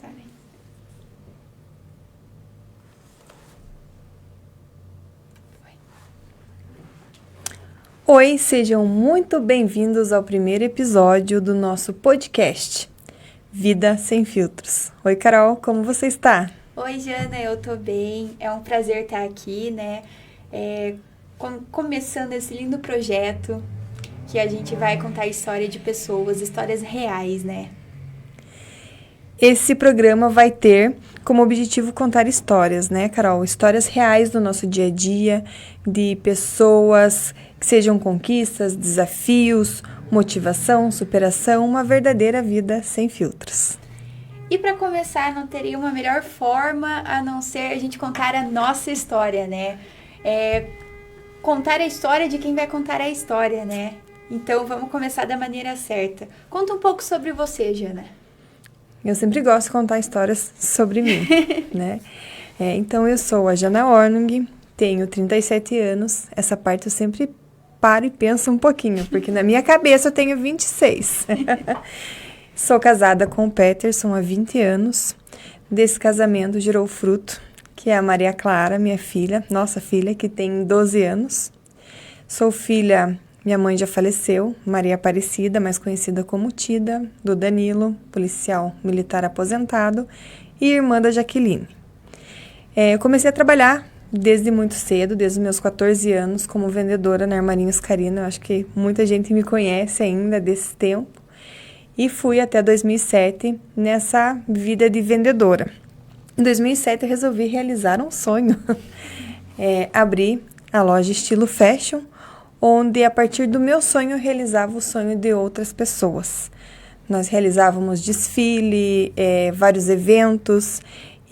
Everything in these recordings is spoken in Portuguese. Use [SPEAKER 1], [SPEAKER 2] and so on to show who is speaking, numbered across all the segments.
[SPEAKER 1] começarem.
[SPEAKER 2] Oi, sejam muito bem-vindos ao primeiro episódio do nosso podcast, Vida Sem Filtros. Oi, Carol, como você está?
[SPEAKER 1] Oi, Jana, eu tô bem. É um prazer estar aqui, né? Começando esse lindo projeto que a gente vai contar a história de pessoas, histórias reais, né?
[SPEAKER 2] Esse programa vai ter como objetivo contar histórias, né, Carol? Histórias reais do nosso dia a dia, de pessoas que sejam conquistas, desafios, motivação, superação, uma verdadeira vida sem filtros.
[SPEAKER 1] E para começar, não teria uma melhor forma a não ser a gente contar a nossa história, né? Contar a história de quem vai contar a história, né? Então vamos começar da maneira certa. Conta um pouco sobre você, Jana.
[SPEAKER 2] Eu sempre gosto de contar histórias sobre mim, né? Então, eu sou a Jana Ornung, tenho 37 anos. Essa parte eu sempre paro e penso um pouquinho, porque na minha cabeça eu tenho 26. Sou casada com o Peterson há 20 anos. Desse casamento gerou fruto, que é a Maria Clara, minha filha, nossa filha, que tem 12 anos. Sou filha... Minha mãe já faleceu, Maria Aparecida, mais conhecida como Tida, do Danilo, policial militar aposentado, e irmã da Jaqueline. Eu comecei a trabalhar desde muito cedo, desde os meus 14 anos, como vendedora na Armarinhos Carina. Eu acho que muita gente me conhece ainda desse tempo. E fui até 2007 nessa vida de vendedora. Em 2007 eu resolvi realizar um sonho, abrir a loja estilo fashion, onde a partir do meu sonho eu realizava o sonho de outras pessoas. Nós realizávamos desfile, vários eventos,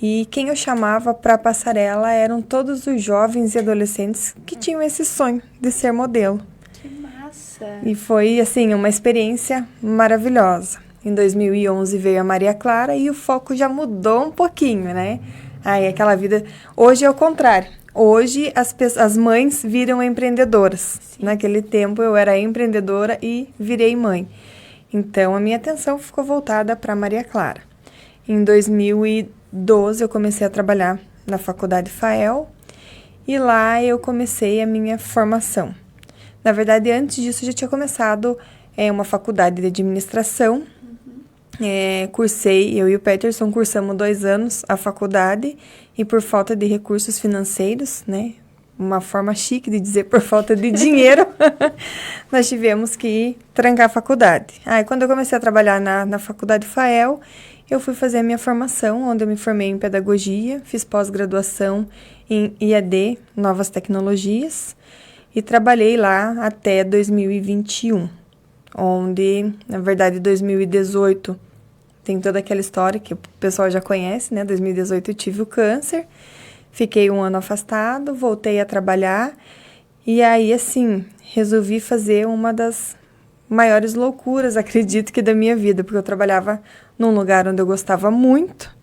[SPEAKER 2] e quem eu chamava para a passarela eram todos os jovens e adolescentes que tinham esse sonho de ser modelo.
[SPEAKER 1] Que massa!
[SPEAKER 2] E foi, assim, uma experiência maravilhosa. Em 2011 veio a Maria Clara e o foco já mudou um pouquinho, né? Aí aquela vida... Hoje é o contrário. Hoje as mães viram empreendedoras. Sim. Naquele tempo eu era empreendedora e virei mãe. Então a minha atenção ficou voltada para Maria Clara. Em 2012 eu comecei a trabalhar na faculdade FAEL e lá eu comecei a minha formação. Na verdade, antes disso eu já tinha começado uma faculdade de administração. Cursei, eu e o Peterson cursamos 2 anos a faculdade e por falta de recursos financeiros, né, uma forma chique de dizer por falta de dinheiro, nós tivemos que trancar a faculdade. Quando eu comecei a trabalhar na faculdade FAEL, eu fui fazer a minha formação, onde eu me formei em pedagogia, fiz pós-graduação em IAD, novas tecnologias, e trabalhei lá até 2021, onde, na verdade, 2018... Tem toda aquela história que o pessoal já conhece, né? 2018 eu tive o câncer, fiquei 1 ano afastado, voltei a trabalhar e aí, assim, resolvi fazer uma das maiores loucuras, acredito que da minha vida, porque eu trabalhava num lugar onde eu gostava muito,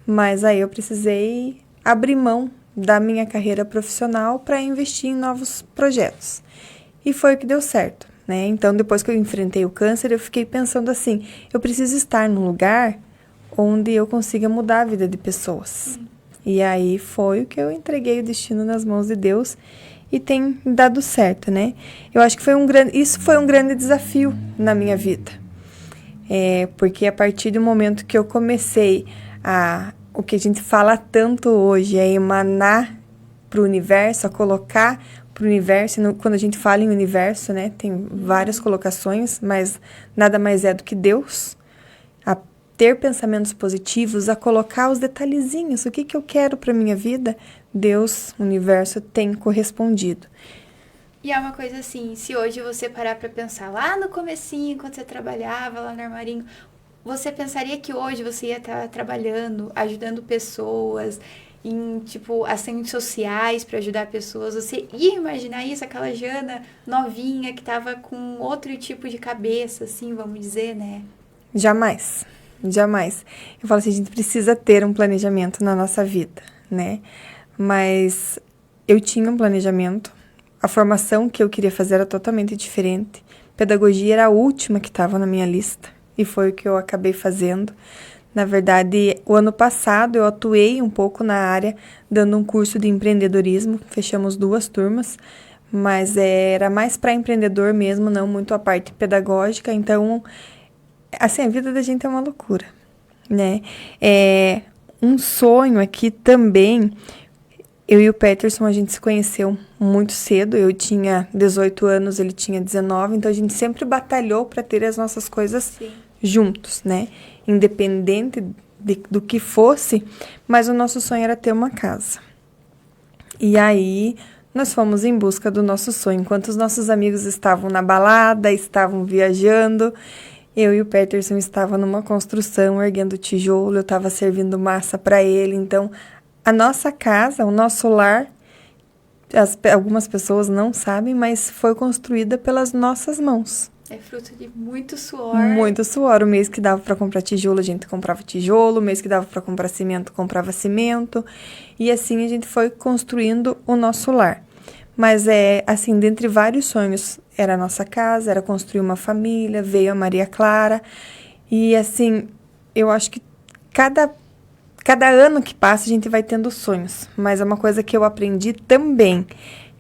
[SPEAKER 2] mas aí eu precisei abrir mão da minha carreira profissional para investir em novos projetos. E foi o que deu certo. Né? Então, depois que eu enfrentei o câncer, eu fiquei pensando assim, eu preciso estar num lugar onde eu consiga mudar a vida de pessoas. E aí foi o que eu entreguei o destino nas mãos de Deus e tem dado certo, né? Eu acho que isso foi um grande desafio na minha vida. Porque a partir do momento que eu comecei o que a gente fala tanto hoje, emanar para o universo, a colocar para o universo, quando a gente fala em universo, né, tem várias colocações, mas nada mais é do que Deus, a ter pensamentos positivos, a colocar os detalhezinhos, o que eu quero para a minha vida, Deus, o universo, tem correspondido.
[SPEAKER 1] E é uma coisa assim, se hoje você parar para pensar lá no comecinho, quando você trabalhava lá no armarinho, você pensaria que hoje você ia estar trabalhando, ajudando pessoas, em, ações sociais para ajudar pessoas. Você ia imaginar isso, aquela Jana novinha que tava com outro tipo de cabeça, assim, vamos dizer, né?
[SPEAKER 2] Jamais, jamais. Eu falo assim, a gente precisa ter um planejamento na nossa vida, né? Mas eu tinha um planejamento, a formação que eu queria fazer era totalmente diferente. Pedagogia era a última que estava na minha lista e foi o que eu acabei fazendo. Na verdade, o ano passado eu atuei um pouco na área, dando um curso de empreendedorismo. Fechamos 2 turmas, mas era mais para empreendedor mesmo, não muito a parte pedagógica. Então, assim, a vida da gente é uma loucura, né? Um sonho aqui também. Eu e o Peterson, a gente se conheceu muito cedo. Eu tinha 18 anos, ele tinha 19. Então, a gente sempre batalhou para ter as nossas coisas juntos, né? Independente do que fosse. Mas o nosso sonho era ter uma casa. E aí, nós fomos em busca do nosso sonho. Enquanto os nossos amigos estavam na balada, estavam viajando, eu e o Peterson estavam numa construção, erguendo tijolo. Eu estava servindo massa para ele. Então, a nossa casa, o nosso lar, algumas pessoas não sabem, mas foi construída pelas nossas mãos.
[SPEAKER 1] É fruto de muito suor.
[SPEAKER 2] Muito suor. O mês que dava para comprar tijolo, a gente comprava tijolo. O mês que dava para comprar cimento, comprava cimento. E assim a gente foi construindo o nosso lar. Mas assim, dentre vários sonhos, era a nossa casa, era construir uma família, veio a Maria Clara. E assim, eu acho que cada ano que passa, a gente vai tendo sonhos. Mas é uma coisa que eu aprendi também,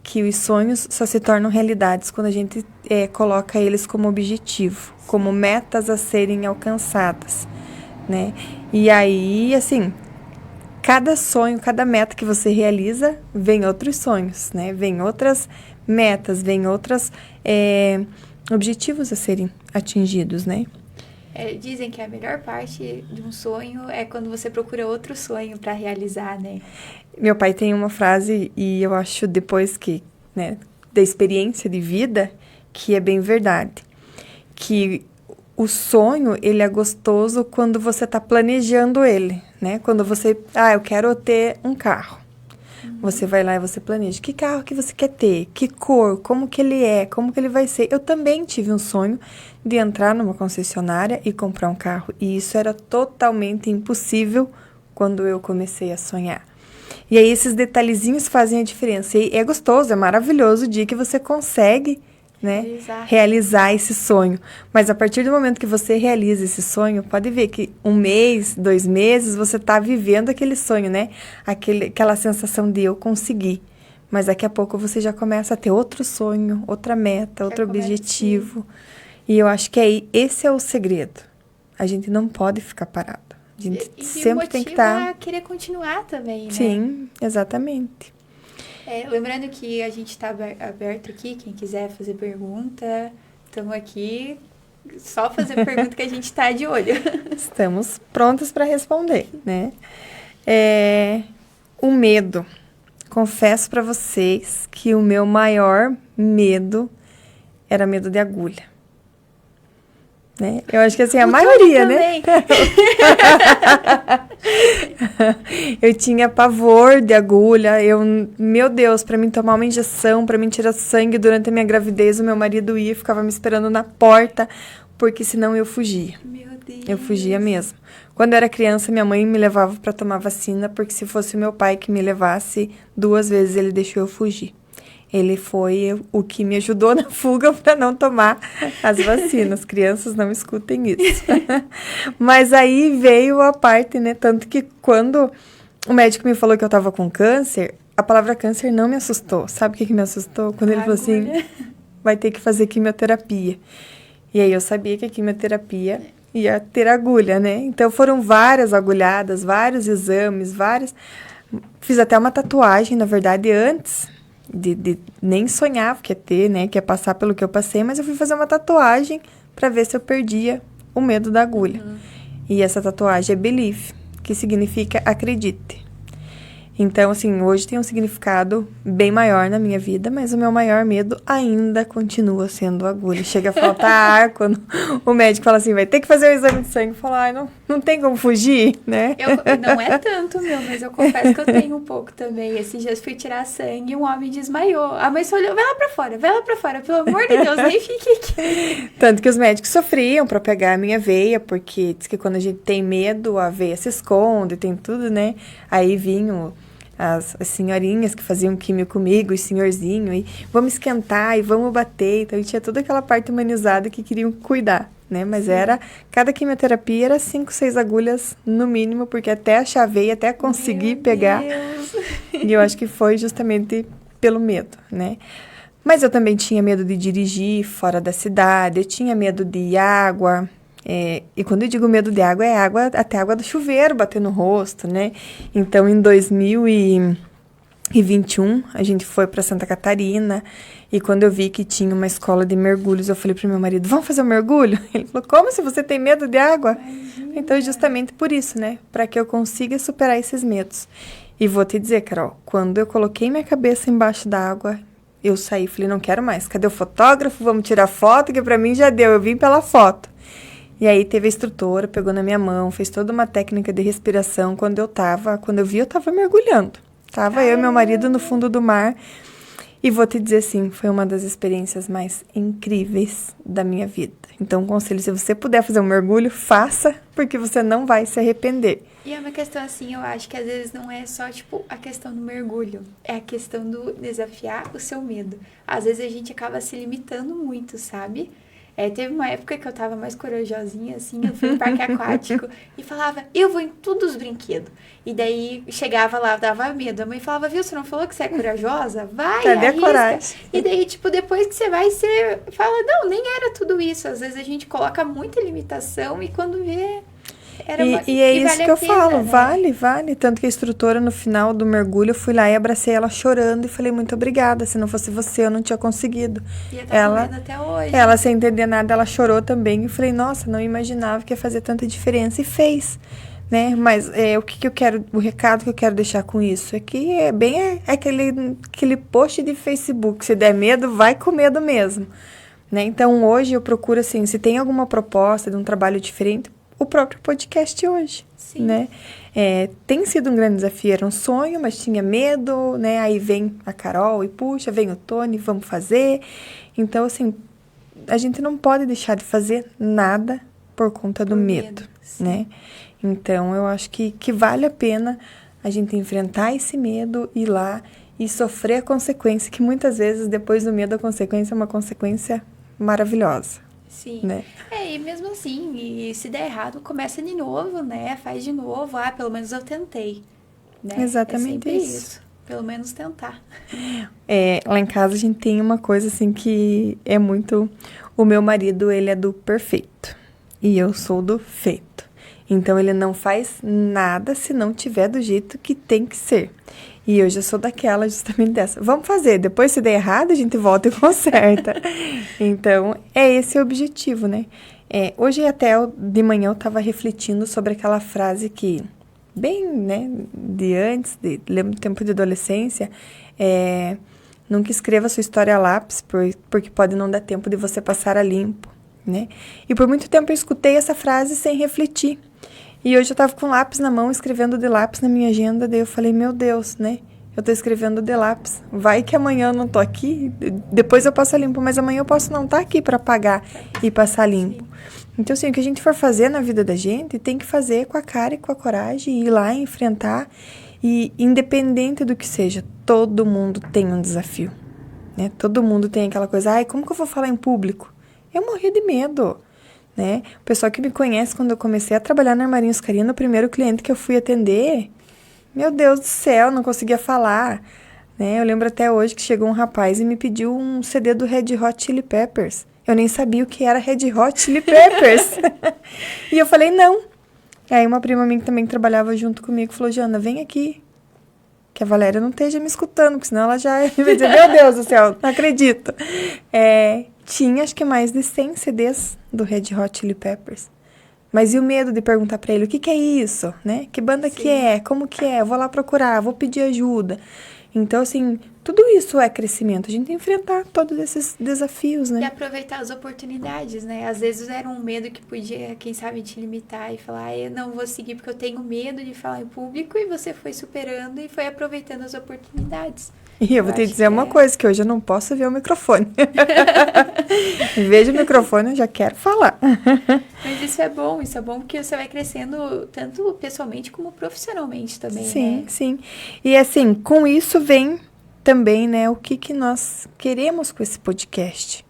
[SPEAKER 2] que os sonhos só se tornam realidades quando a gente coloca eles como objetivo, como metas a serem alcançadas, né? E aí, assim, cada sonho, cada meta que você realiza, vem outros sonhos, né? Vem outras metas, vem outros objetivos a serem atingidos, né?
[SPEAKER 1] Dizem que a melhor parte de um sonho é quando você procura outro sonho para realizar, né?
[SPEAKER 2] Meu pai tem uma frase, e eu acho depois que, né, da experiência de vida, que é bem verdade. Que o sonho, ele é gostoso quando você está planejando ele, né? Quando você, eu quero ter um carro. Você vai lá e você planeja. Que carro que você quer ter? Que cor? Como que ele é? Como que ele vai ser? Eu também tive um sonho de entrar numa concessionária e comprar um carro. E isso era totalmente impossível quando eu comecei a sonhar. E aí esses detalhezinhos fazem a diferença. E é gostoso, é maravilhoso o dia que você consegue, né, realizar esse sonho. Mas a partir do momento que você realiza esse sonho, pode ver que 1 mês, 2 meses, você está vivendo aquele sonho, né? Aquela sensação de eu consegui. Mas daqui a pouco você já começa a ter outro sonho, outra meta, outro objetivo. E eu acho que esse é o segredo. A gente não pode ficar parado. A gente sempre tem que estar...
[SPEAKER 1] a querer continuar também, né?
[SPEAKER 2] Sim, exatamente.
[SPEAKER 1] Lembrando que a gente está aberto aqui, quem quiser fazer pergunta, estamos aqui, só fazer pergunta que a gente está de olho.
[SPEAKER 2] Estamos prontas para responder, né? O medo. Confesso para vocês que o meu maior medo era medo de agulha. Né? Eu acho que assim, a maioria, né? Eu tinha pavor de agulha. Meu Deus, para mim tomar uma injeção, para mim tirar sangue durante a minha gravidez, o meu marido ia e ficava me esperando na porta, porque senão eu fugia.
[SPEAKER 1] Meu Deus.
[SPEAKER 2] Eu fugia mesmo. Quando eu era criança, minha mãe me levava para tomar vacina, porque se fosse o meu pai que me levasse, 2 vezes ele deixou eu fugir. Ele foi o que me ajudou na fuga para não tomar as vacinas. Crianças, não escutem isso. Mas aí veio a parte, né? Tanto que quando o médico me falou que eu estava com câncer, a palavra câncer não me assustou. Sabe o que me assustou? Quando ele falou assim, vai ter que fazer quimioterapia. E aí eu sabia que a quimioterapia ia ter agulha, né? Então foram várias agulhadas, vários exames, Fiz até uma tatuagem, na verdade, antes... nem sonhava que ia ter, né, que ia passar pelo que eu passei, mas eu fui fazer uma tatuagem para ver se eu perdia o medo da agulha. E essa tatuagem é Believe, que significa acredite. Então, assim, hoje tem um significado bem maior na minha vida, mas o meu maior medo ainda continua sendo a agulha. Chega a faltar ar quando o médico fala assim, vai ter que fazer o exame de sangue. Fala, não tem como fugir, né?
[SPEAKER 1] Não é tanto, mas eu confesso que eu tenho um pouco também. Esses dias fui tirar sangue e um homem desmaiou. A mãe só olhou, vai lá pra fora, pelo amor de Deus, nem fique aqui.
[SPEAKER 2] Tanto que os médicos sofriam pra pegar a minha veia, porque diz que quando a gente tem medo, a veia se esconde, tem tudo, né? Aí vinham as senhorinhas que faziam químio comigo, os senhorzinhos, e vamos esquentar e vamos bater. Então, tinha toda aquela parte humanizada que queriam cuidar, né? Mas cada quimioterapia era 5, 6 agulhas no mínimo, porque até achar a veia, até conseguir pegar.
[SPEAKER 1] Deus.
[SPEAKER 2] E eu acho que foi justamente pelo medo, né? Mas eu também tinha medo de dirigir fora da cidade, eu tinha medo de água. E quando eu digo medo de água, é água, até água do chuveiro bater no rosto, né? Então, em 2021, a gente foi para Santa Catarina. E quando eu vi que tinha uma escola de mergulhos, eu falei pro meu marido, vamos fazer um mergulho? Ele falou, como se você tem medo de água?
[SPEAKER 1] Imagina.
[SPEAKER 2] Então, justamente por isso, né? Para que eu consiga superar esses medos. E vou te dizer, Carol, quando eu coloquei minha cabeça embaixo d'água, eu saí, falei, não quero mais. Cadê o fotógrafo? Vamos tirar foto, que pra mim já deu. Eu vim pela foto. E aí teve a instrutora, pegou na minha mão, fez toda uma técnica de respiração. Quando eu vi, eu tava mergulhando. Tava eu e meu marido no fundo do mar. E vou te dizer assim, foi uma das experiências mais incríveis da minha vida. Então, conselho, se você puder fazer um mergulho, faça, porque você não vai se arrepender.
[SPEAKER 1] E é uma questão assim, eu acho que às vezes não é só, tipo, a questão do mergulho. É a questão do desafiar o seu medo. Às vezes a gente acaba se limitando muito, sabe? Teve uma época que eu tava mais corajosinha, assim, eu fui no parque aquático e falava, eu vou em todos os brinquedos. E daí, chegava lá, dava medo. A mãe falava, viu, você não falou que você é corajosa? Vai,
[SPEAKER 2] Cadê a
[SPEAKER 1] arrisca.
[SPEAKER 2] coragem?
[SPEAKER 1] E daí, tipo, depois que você vai, você fala, não, nem era tudo isso. Às vezes a gente coloca muita limitação e quando vê...
[SPEAKER 2] E é isso
[SPEAKER 1] vale
[SPEAKER 2] que eu
[SPEAKER 1] pena,
[SPEAKER 2] falo,
[SPEAKER 1] né?
[SPEAKER 2] vale. Tanto que a instrutora, no final do mergulho, eu fui lá e abracei ela chorando e falei, muito obrigada, se não fosse você, eu não tinha conseguido.
[SPEAKER 1] E eu tá morrendo até hoje.
[SPEAKER 2] Ela, sem entender nada, ela chorou também. E falei, nossa, não imaginava que ia fazer tanta diferença. E fez, né? Mas o que eu quero, o recado que eu quero deixar com isso é que aquele post de Facebook, se der medo, vai com medo mesmo. Né? Então, hoje eu procuro, assim, se tem alguma proposta de um trabalho diferente, o próprio podcast hoje,
[SPEAKER 1] Sim.
[SPEAKER 2] Né? Tem sido um grande desafio, era um sonho, mas tinha medo, né? Aí vem a Carol e puxa, vem o Tony, vamos fazer. Então, assim, a gente não pode deixar de fazer nada por conta do medo, né? Então, eu acho que vale a pena a gente enfrentar esse medo, ir lá e sofrer a consequência, que muitas vezes, depois do medo, a consequência é uma consequência maravilhosa.
[SPEAKER 1] Sim.
[SPEAKER 2] Né?
[SPEAKER 1] E mesmo assim, e se der errado, começa de novo, né? Faz de novo. Pelo menos eu tentei. Né?
[SPEAKER 2] Exatamente
[SPEAKER 1] isso. Pelo menos tentar.
[SPEAKER 2] Lá em casa a gente tem uma coisa assim que é muito... O meu marido, ele é do perfeito. E eu sou do feito. Então, ele não faz nada se não tiver do jeito que tem que ser. E eu já sou daquela, justamente dessa. Vamos fazer, depois se der errado, a gente volta e conserta. Então, é esse o objetivo, né? Hoje até de manhã eu estava refletindo sobre aquela frase que, bem, né, de antes, lembro do tempo de adolescência, nunca escreva sua história a lápis, porque pode não dar tempo de você passar a limpo, né? E por muito tempo eu escutei essa frase sem refletir. E hoje eu tava com lápis na mão, escrevendo de lápis na minha agenda, daí eu falei, meu Deus, né? Eu tô escrevendo de lápis. Vai que amanhã eu não tô aqui, depois eu passo a limpo, mas amanhã eu posso não estar aqui para apagar e passar limpo. Então, assim, o que a gente for fazer na vida da gente, tem que fazer com a cara e com a coragem, ir lá e enfrentar. E independente do que seja, todo mundo tem um desafio, né? Todo mundo tem aquela coisa, como que eu vou falar em público? Eu morri de medo. Né? O pessoal que me conhece, quando eu comecei a trabalhar na Armarinhos Carina, o primeiro cliente que eu fui atender, meu Deus do céu, não conseguia falar. Né? Eu lembro até hoje que chegou um rapaz e me pediu um CD do Red Hot Chili Peppers. Eu nem sabia o que era Red Hot Chili Peppers. E eu falei, não. Aí uma prima minha que também trabalhava junto comigo falou, Jana, vem aqui. Que a Valéria não esteja me escutando, porque senão ela já vai dizer, meu Deus do céu, não acredito. Tinha, acho que mais de 100 CDs do Red Hot Chili Peppers. Mas e o medo de perguntar pra ele, o que é isso, né? Que banda que é? Como que é? Eu vou lá procurar, vou pedir ajuda. Então, assim, tudo isso é crescimento. A gente tem que enfrentar todos esses desafios, né?
[SPEAKER 1] E aproveitar as oportunidades, né? Às vezes era um medo que podia, quem sabe, te limitar e falar, eu não vou seguir porque eu tenho medo de falar em público, e você foi superando e foi aproveitando as oportunidades.
[SPEAKER 2] E eu vou te dizer uma coisa, que hoje eu não posso ver o microfone. Vejo o microfone, eu já quero falar.
[SPEAKER 1] Mas isso é bom porque você vai crescendo tanto pessoalmente como profissionalmente também,
[SPEAKER 2] Sim,
[SPEAKER 1] né?
[SPEAKER 2] sim. E assim, com isso vem também, né, o que nós queremos com esse podcast.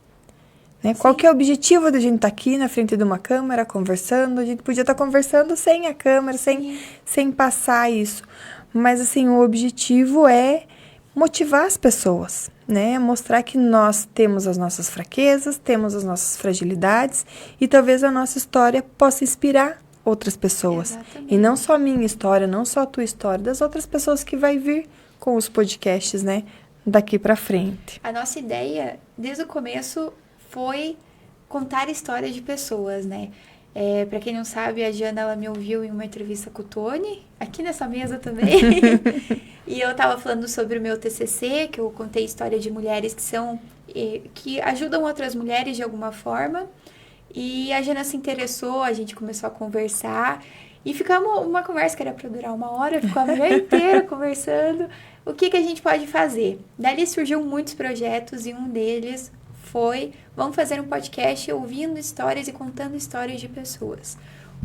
[SPEAKER 2] Né? Qual que é o objetivo da gente estar aqui na frente de uma câmera, conversando? A gente podia estar conversando sem a câmera, sem passar isso. Mas assim, o objetivo é motivar as pessoas, né? Mostrar que nós temos as nossas fraquezas, temos as nossas fragilidades e talvez a nossa história possa inspirar outras pessoas.
[SPEAKER 1] Exatamente.
[SPEAKER 2] E não só a minha história, não só a tua história, das outras pessoas que vai vir com os podcasts, né? Daqui pra frente.
[SPEAKER 1] A nossa ideia, desde o começo, foi contar histórias de pessoas, né? Pra quem não sabe, a Jana, ela me ouviu em uma entrevista com o Tony, aqui nessa mesa também. E eu tava falando sobre o meu TCC, que eu contei história de mulheres que ajudam outras mulheres de alguma forma. E a Jana se interessou, a gente começou a conversar. E ficamos uma conversa que era pra durar 1 hora, ficou a manhã inteira conversando. O que a gente pode fazer? Dali surgiu muitos projetos e um deles foi: vamos fazer um podcast ouvindo histórias e contando histórias de pessoas,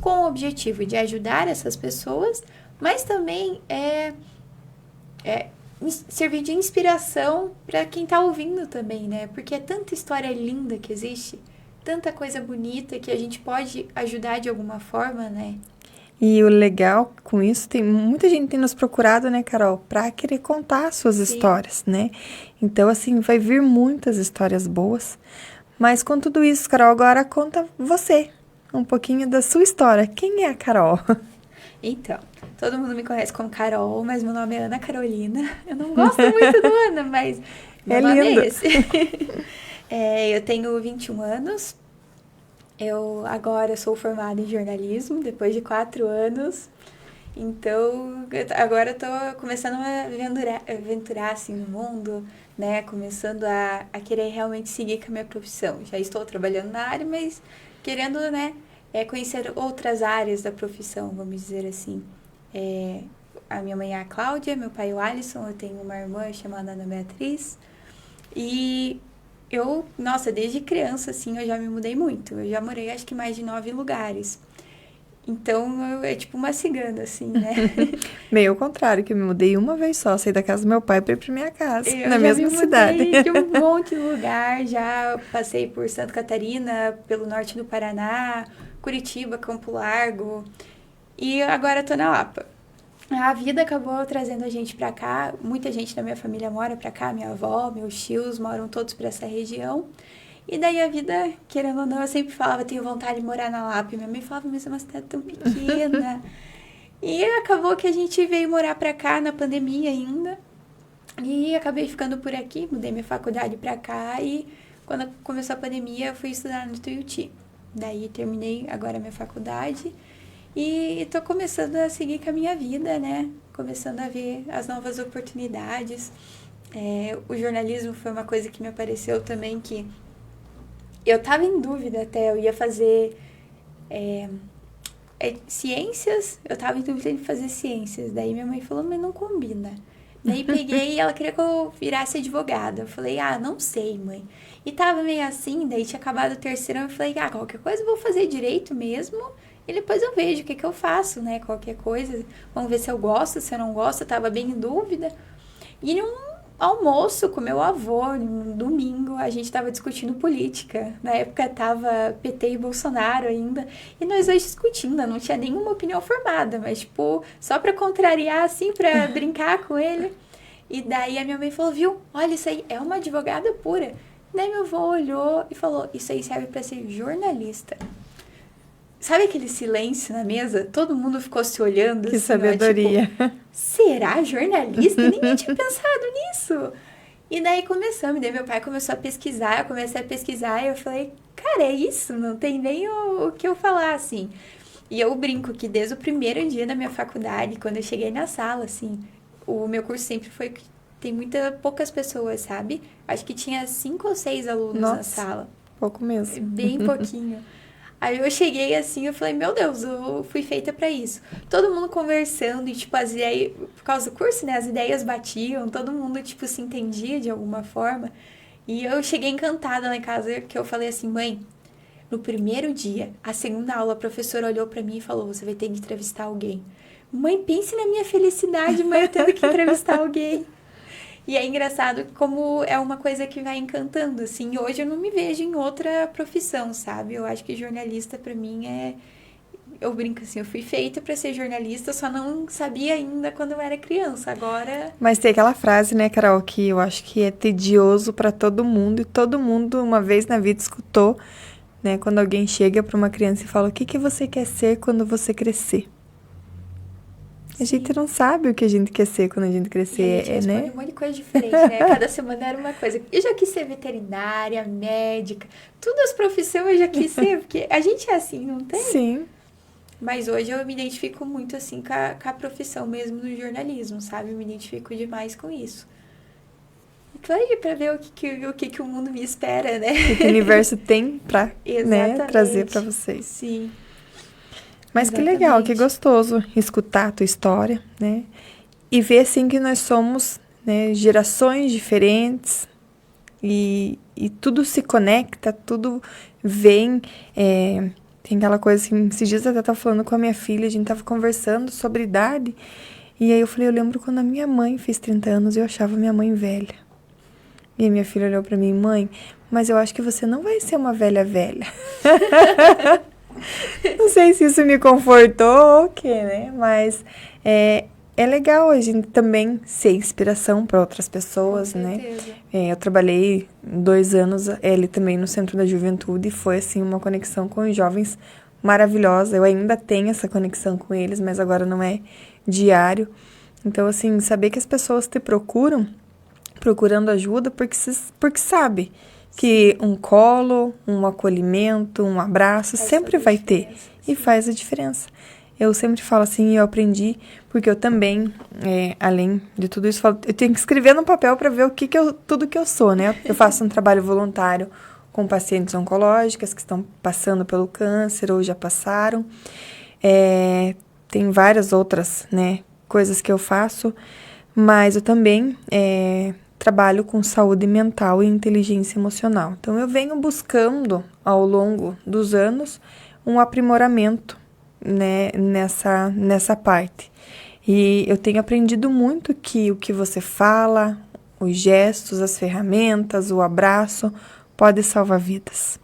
[SPEAKER 1] com o objetivo de ajudar essas pessoas, mas também servir de inspiração para quem está ouvindo também, né? Porque é tanta história linda que existe, tanta coisa bonita que a gente pode ajudar de alguma forma, né?
[SPEAKER 2] E o legal com isso, muita gente tem nos procurado, né, Carol, para querer contar suas histórias, né? Então, assim, vai vir muitas histórias boas. Mas com tudo isso, Carol, agora conta você um pouquinho da sua história. Quem é a Carol?
[SPEAKER 1] Então, todo mundo me conhece como Carol, mas meu nome é Ana Carolina. Eu não gosto muito do Ana, mas meu nome
[SPEAKER 2] lindo.
[SPEAKER 1] é esse. Eu tenho 21 anos. Eu agora sou formada em jornalismo, depois de 4 anos. Então, agora eu tô começando a aventurar assim, no mundo, né? Começando a querer realmente seguir com a minha profissão. Já estou trabalhando na área, mas querendo, né? Conhecer outras áreas da profissão, vamos dizer assim. A minha mãe é a Cláudia, meu pai é o Alisson, eu tenho uma irmã chamada Ana Beatriz. E desde criança, assim, eu já me mudei muito. Eu já morei, acho que mais de 9 lugares. Então, é tipo uma cigana, assim, né?
[SPEAKER 2] Meio ao contrário, que eu me mudei uma vez só. Saí da casa do meu pai para ir pra minha casa,
[SPEAKER 1] Eu
[SPEAKER 2] na mesma cidade.
[SPEAKER 1] Eu já me mudei de um monte de lugar. Já passei por Santa Catarina, pelo norte do Paraná, Curitiba, Campo Largo. E agora tô na Lapa. A vida acabou trazendo a gente pra cá. Muita gente da minha família mora pra cá. Minha avó, meus tios moram todos pra essa região. E daí a vida, querendo ou não, eu sempre falava, tenho vontade de morar na Lapa. E minha mãe falava, mas é uma cidade tão pequena. E acabou que a gente veio morar pra cá na pandemia ainda. E acabei ficando por aqui, mudei minha faculdade pra cá. E quando começou a pandemia, eu fui estudar no Tuiuti. Daí terminei agora a minha faculdade. E tô começando a seguir com a minha vida, né? Começando a ver as novas oportunidades. O jornalismo foi uma coisa que me apareceu também, que eu tava em dúvida até. Eu ia fazer ciências, eu tava em dúvida de fazer ciências. Daí minha mãe falou, mas não combina. Daí peguei e ela queria que eu virasse advogada. Eu falei, não sei, mãe. E tava meio assim, daí tinha acabado o terceiro, eu falei, qualquer coisa eu vou fazer direito mesmo. E depois eu vejo o que eu faço, né? Qualquer coisa. Vamos ver se eu gosto, se eu não gosto. Eu tava bem em dúvida. E num almoço com meu avô, num domingo, a gente tava discutindo política. Na época tava PT e Bolsonaro ainda. E nós dois discutindo, não tinha nenhuma opinião formada. Mas, tipo, só pra contrariar, assim, pra brincar com ele. E daí a minha mãe falou, viu? Olha, isso aí é uma advogada pura. Daí meu avô olhou e falou, isso aí serve pra ser jornalista. Sabe aquele silêncio na mesa? Todo mundo ficou se olhando.
[SPEAKER 2] Que
[SPEAKER 1] assim,
[SPEAKER 2] sabedoria.
[SPEAKER 1] Tipo, será jornalista? Ninguém tinha pensado nisso. E daí começamos. Daí meu pai começou a pesquisar. Eu comecei a pesquisar e eu falei, cara, é isso? Não tem nem o que eu falar, assim. E eu brinco que desde o primeiro dia da minha faculdade, quando eu cheguei na sala, assim, o meu curso sempre foi... Tem poucas pessoas, sabe? Acho que tinha 5 ou 6 alunos na sala.
[SPEAKER 2] Pouco mesmo.
[SPEAKER 1] Bem pouquinho. Aí eu cheguei assim, eu falei, meu Deus, eu fui feita pra isso. Todo mundo conversando e, tipo, as ideias, por causa do curso, né, as ideias batiam, todo mundo, tipo, se entendia de alguma forma. E eu cheguei encantada lá em casa, que eu falei assim, mãe, no primeiro dia, a segunda aula, a professora olhou pra mim e falou, você vai ter que entrevistar alguém. Mãe, pense na minha felicidade, mãe, eu tendo que entrevistar alguém. E é engraçado como é uma coisa que vai encantando, assim. Hoje eu não me vejo em outra profissão, sabe? Eu acho que jornalista pra mim é... Eu brinco assim, eu fui feita pra ser jornalista, só não sabia ainda quando eu era criança. Agora...
[SPEAKER 2] Mas tem aquela frase, né, Carol, que eu acho que é tedioso pra todo mundo. E todo mundo, uma vez na vida, escutou, né? Quando alguém chega pra uma criança e fala, o que que você quer ser quando você crescer? A gente não sabe o que a gente quer ser quando a gente
[SPEAKER 1] E a
[SPEAKER 2] crescer,
[SPEAKER 1] gente responde
[SPEAKER 2] né?
[SPEAKER 1] um monte de coisa diferente, né? Cada semana era uma coisa. Eu já quis ser veterinária, médica, todas as profissões eu já quis ser, porque a gente é assim, não tem?
[SPEAKER 2] Sim.
[SPEAKER 1] Mas hoje eu me identifico muito, assim, com a profissão mesmo do jornalismo, sabe? Eu me identifico demais com isso. E tô aí pra ver o que o mundo me espera, né?
[SPEAKER 2] O que o universo tem pra, né,
[SPEAKER 1] Exatamente.
[SPEAKER 2] trazer pra vocês.
[SPEAKER 1] Sim.
[SPEAKER 2] Mas que legal, que
[SPEAKER 1] Exatamente.
[SPEAKER 2] gostoso escutar a tua história, né? E ver, assim, que nós somos, né, gerações diferentes e tudo se conecta, tudo vem. Tem aquela coisa assim, esses dias eu até tava falando com a minha filha, a gente tava conversando sobre idade, e aí eu falei, eu lembro quando a minha mãe fez 30 anos e eu achava minha mãe velha. E a minha filha olhou pra mim, mãe, mas eu acho que você não vai ser uma velha velha. Não sei se isso me confortou ou o quê, né? Mas é legal a gente também ser inspiração para outras pessoas,
[SPEAKER 1] Com
[SPEAKER 2] né?
[SPEAKER 1] certeza.
[SPEAKER 2] Eu trabalhei 2 anos ali também no Centro da Juventude e foi, assim, uma conexão com os jovens maravilhosa. Eu ainda tenho essa conexão com eles, mas agora não é diário. Então, assim, saber que as pessoas te procuram, procurando ajuda, porque sabe que um colo, um acolhimento, um abraço
[SPEAKER 1] Faz
[SPEAKER 2] sempre
[SPEAKER 1] toda a
[SPEAKER 2] vai ter
[SPEAKER 1] diferença,
[SPEAKER 2] e
[SPEAKER 1] sim.
[SPEAKER 2] faz a diferença. Eu sempre falo assim, eu aprendi, porque eu também, além de tudo isso, eu tenho que escrever no papel para ver tudo que eu sou, né? Eu faço um trabalho voluntário com pacientes oncológicas que estão passando pelo câncer ou já passaram. Tem várias outras, né, coisas que eu faço, mas eu também trabalho com saúde mental e inteligência emocional. Então, eu venho buscando, ao longo dos anos, um aprimoramento, né, nessa parte. E eu tenho aprendido muito que o que você fala, os gestos, as ferramentas, o abraço, pode salvar vidas.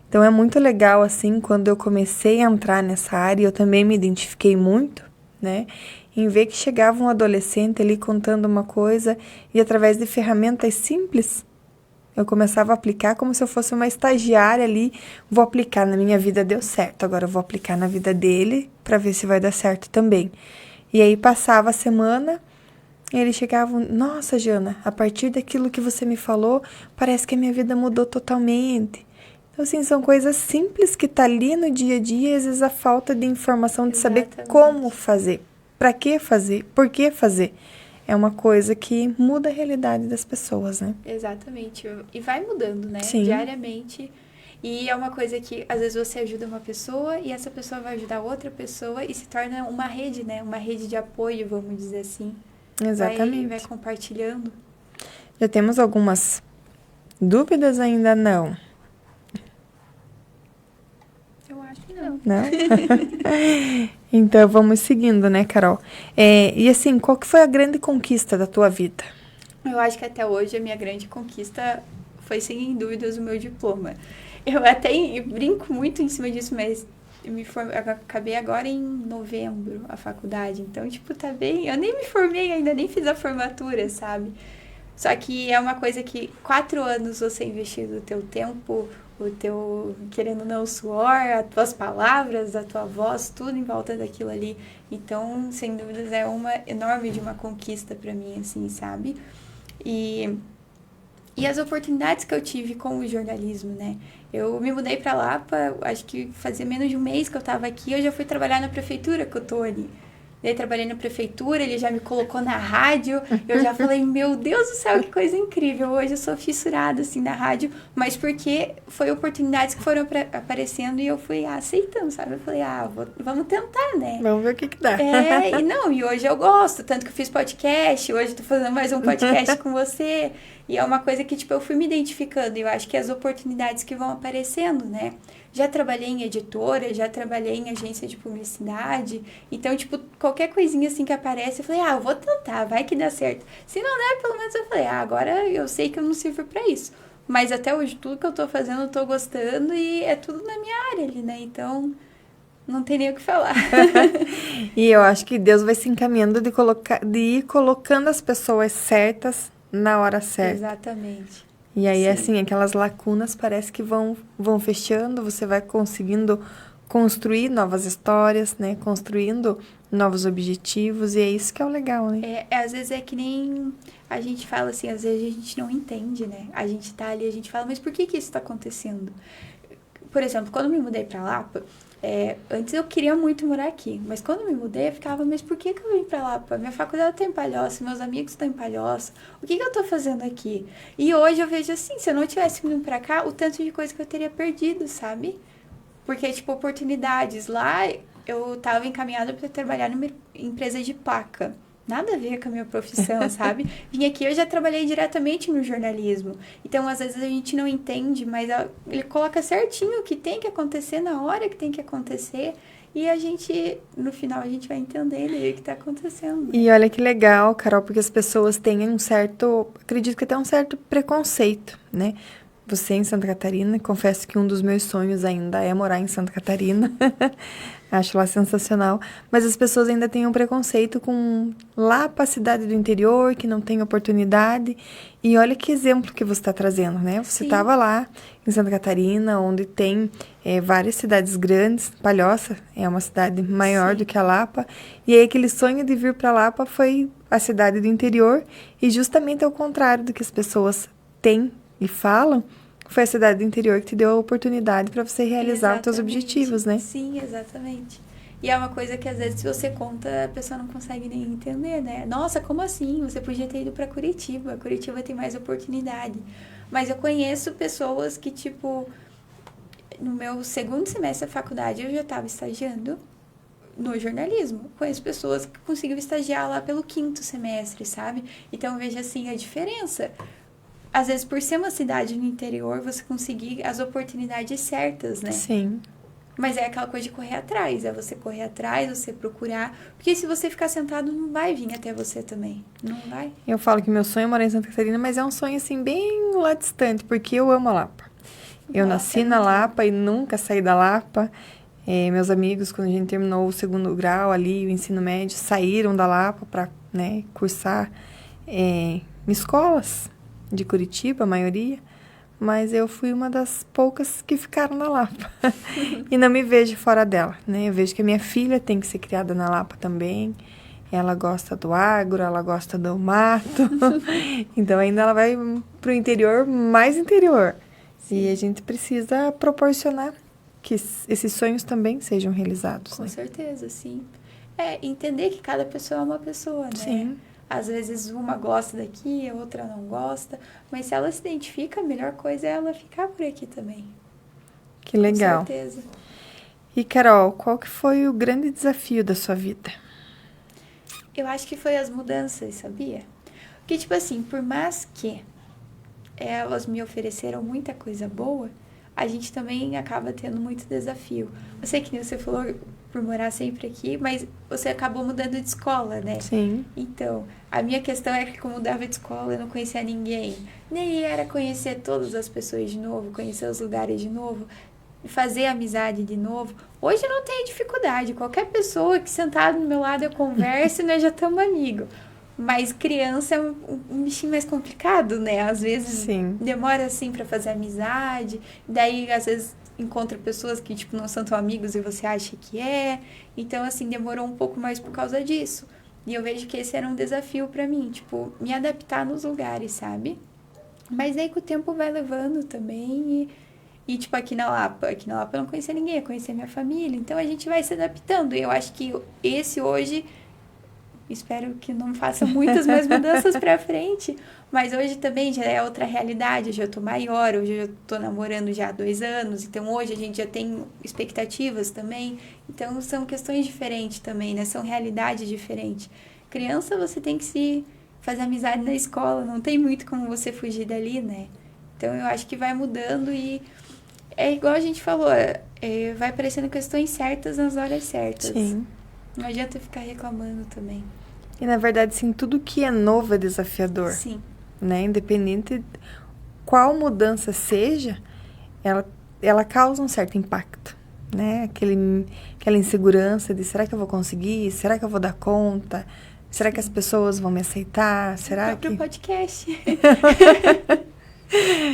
[SPEAKER 2] Então, é muito legal, assim, quando eu comecei a entrar nessa área, eu também me identifiquei muito, né? Em ver que chegava um adolescente ali contando uma coisa e através de ferramentas simples, eu começava a aplicar como se eu fosse uma estagiária ali. Vou aplicar na minha vida, deu certo. Agora eu vou aplicar na vida dele para ver se vai dar certo também. E aí passava a semana e eles chegavam, nossa, Jana, a partir daquilo que você me falou, parece que a minha vida mudou totalmente. Então, assim, são coisas simples que tá ali no dia a dia e às vezes a falta de informação de saber
[SPEAKER 1] Exatamente.
[SPEAKER 2] como fazer, para que fazer, por que fazer. É uma coisa que muda a realidade das pessoas, né?
[SPEAKER 1] Exatamente. E vai mudando, né?
[SPEAKER 2] Sim.
[SPEAKER 1] Diariamente. E é uma coisa que, às vezes, você ajuda uma pessoa e essa pessoa vai ajudar outra pessoa e se torna uma rede, né? Uma rede de apoio, vamos dizer assim.
[SPEAKER 2] Exatamente.
[SPEAKER 1] Vai compartilhando.
[SPEAKER 2] Já temos algumas dúvidas? Ainda não?
[SPEAKER 1] Eu acho que não.
[SPEAKER 2] Não? Então, vamos seguindo, né, Carol? E assim, qual que foi a grande conquista da tua vida?
[SPEAKER 1] Eu acho que até hoje a minha grande conquista foi, sem dúvidas, o meu diploma. Eu até brinco muito em cima disso, mas eu acabei agora em novembro a faculdade. Então, tipo, tá bem... Eu nem me formei ainda, nem fiz a formatura, sabe? Só que é uma coisa que 4 anos você investir o teu tempo, o teu, querendo ou não, o suor, as tuas palavras, a tua voz, tudo em volta daquilo ali. Então, sem dúvidas, é uma enorme de uma conquista pra mim, assim, sabe? E as oportunidades que eu tive com o jornalismo, né? Eu me mudei pra Lapa, acho que fazia menos de um mês que eu tava aqui, eu já fui trabalhar na prefeitura que eu tô ali. daí trabalhei na prefeitura, ele já me colocou na rádio, eu já falei, meu Deus do céu, que coisa incrível, hoje eu sou fissurada, assim, na rádio, mas porque foi oportunidades que foram aparecendo e eu fui aceitando, sabe? Eu falei, vamos tentar, né?
[SPEAKER 2] Vamos ver o que dá.
[SPEAKER 1] E hoje eu gosto, tanto que eu fiz podcast, hoje eu tô fazendo mais um podcast com você, e é uma coisa que, tipo, eu fui me identificando, e eu acho que as oportunidades que vão aparecendo, né? Já trabalhei em editora, já trabalhei em agência de publicidade, então, tipo, qualquer coisinha assim que aparece, eu falei, eu vou tentar, vai que dá certo. Se não der, pelo menos eu falei, agora eu sei que eu não sirvo pra isso. Mas até hoje, tudo que eu tô fazendo, eu tô gostando e é tudo na minha área ali, né? Então, não tem nem o que falar.
[SPEAKER 2] E eu acho que Deus vai se encaminhando de ir colocando as pessoas certas na hora certa.
[SPEAKER 1] Exatamente.
[SPEAKER 2] E aí,
[SPEAKER 1] Sim.
[SPEAKER 2] assim, aquelas lacunas parece que vão fechando, você vai conseguindo construir novas histórias, né? Construindo novos objetivos, e é isso que é o legal, né?
[SPEAKER 1] Às vezes é que nem a gente fala assim, às vezes a gente não entende, né? A gente tá ali, a gente fala, mas por que isso tá acontecendo? Por exemplo, quando eu me mudei pra Lapa, antes eu queria muito morar aqui, mas quando eu me mudei eu ficava, mas por que eu vim pra Lapa? Minha faculdade tá em Palhoça, meus amigos estão em Palhoça, o que eu tô fazendo aqui? E hoje eu vejo assim, se eu não tivesse vindo pra cá, o tanto de coisa que eu teria perdido, sabe? Porque, tipo, oportunidades lá, eu tava encaminhada pra trabalhar numa empresa de placa. Nada a ver com a minha profissão, sabe? Vim aqui, eu já trabalhei diretamente no jornalismo. Então, às vezes, a gente não entende, mas ele coloca certinho o que tem que acontecer na hora que tem que acontecer. E a gente, no final, a gente vai entender o que tá acontecendo.
[SPEAKER 2] E olha que legal, Carol, porque as pessoas têm acredito que até um certo preconceito, né? Você em Santa Catarina, confesso que um dos meus sonhos ainda é morar em Santa Catarina. Acho lá sensacional. Mas as pessoas ainda têm um preconceito com lá para a cidade do interior, que não tem oportunidade. E olha que exemplo que você está trazendo, né? Você estava lá em Santa Catarina, onde tem várias cidades grandes. Palhoça é uma cidade maior do que a Lapa. E aí aquele sonho de vir para Lapa foi a cidade do interior. E justamente ao contrário do que as pessoas têm e falam, foi a cidade do interior que te deu a oportunidade para você realizar os seus objetivos, né?
[SPEAKER 1] Sim, exatamente. E é uma coisa que às vezes se você conta, a pessoa não consegue nem entender, né? Nossa, como assim? Você podia ter ido para Curitiba. Curitiba tem mais oportunidade. Mas eu conheço pessoas que, tipo, no meu segundo semestre da faculdade eu já estava estagiando no jornalismo. Conheço pessoas que conseguiram estagiar lá pelo quinto semestre, sabe? Então eu vejo assim a diferença. Às vezes, por ser uma cidade no interior, você conseguir as oportunidades certas, né?
[SPEAKER 2] Sim.
[SPEAKER 1] Mas é aquela coisa de correr atrás. É você correr atrás, você procurar. Porque se você ficar sentado, não vai vir até você também. Não vai.
[SPEAKER 2] Eu falo que meu sonho é morar em Santa Catarina, mas é um sonho, assim, bem lá distante, porque eu amo a Lapa. Eu nasci na Lapa e nunca saí da Lapa. Meus amigos, quando a gente terminou o segundo grau ali, o ensino médio, saíram da Lapa para, né, cursar escolas de Curitiba, a maioria, mas eu fui uma das poucas que ficaram na Lapa. E não me vejo fora dela, né? Eu vejo que a minha filha tem que ser criada na Lapa também. Ela gosta do agro, ela gosta do mato. Então ainda ela vai pro interior, mais interior. Sim. E a gente precisa proporcionar que esses sonhos também sejam realizados.
[SPEAKER 1] Com certeza, sim. Entender que cada pessoa é uma pessoa, né?
[SPEAKER 2] Sim.
[SPEAKER 1] Às vezes uma gosta daqui, a outra não gosta. Mas se ela se identifica, a melhor coisa é ela ficar por aqui também.
[SPEAKER 2] Que legal.
[SPEAKER 1] Com certeza.
[SPEAKER 2] E, Carol, qual que foi o grande desafio da sua vida?
[SPEAKER 1] Eu acho que foi as mudanças, sabia? Porque, tipo assim, por mais que elas me ofereceram muita coisa boa, a gente também acaba tendo muito desafio. Eu sei que você falou por morar sempre aqui, mas você acabou mudando de escola, né?
[SPEAKER 2] Sim.
[SPEAKER 1] Então, a minha questão é que como eu mudava de escola, eu não conhecia ninguém. Nem era conhecer todas as pessoas de novo, conhecer os lugares de novo, fazer amizade de novo. Hoje eu não tenho dificuldade. Qualquer pessoa que sentada do meu lado eu converso e nós já estamos amigos. Mas criança é um bichinho mais complicado, né? Às vezes
[SPEAKER 2] Sim.
[SPEAKER 1] demora assim pra fazer amizade. Daí, às vezes, encontra pessoas que, tipo, não são tão amigos e você acha que é. Então, assim, demorou um pouco mais por causa disso. E eu vejo que esse era um desafio pra mim, tipo, me adaptar nos lugares, sabe? Mas daí com o tempo vai levando também e tipo, aqui na Lapa eu não conhecia ninguém, eu conhecia minha família. Então, a gente vai se adaptando. E eu acho que esse hoje Espero que não faça muitas mais mudanças pra frente. Mas hoje também já é outra realidade. Hoje eu tô maior, hoje eu tô namorando já há 2 anos. Então hoje a gente já tem expectativas também. Então são questões diferentes também, né? São realidades diferentes. Criança, você tem que se fazer amizade na escola. Não tem muito como você fugir dali, né? Então eu acho que vai mudando e é igual a gente falou. Vai aparecendo questões certas nas horas certas.
[SPEAKER 2] Sim.
[SPEAKER 1] Não adianta ficar reclamando também.
[SPEAKER 2] E, na verdade, sim, tudo que é novo é desafiador.
[SPEAKER 1] Sim.
[SPEAKER 2] Né? Independente qual mudança seja, ela causa um certo impacto. Né? Aquela insegurança de será que eu vou conseguir? Será que eu vou dar conta? Será que as pessoas vão me aceitar? Será
[SPEAKER 1] O próprio
[SPEAKER 2] que...
[SPEAKER 1] podcast.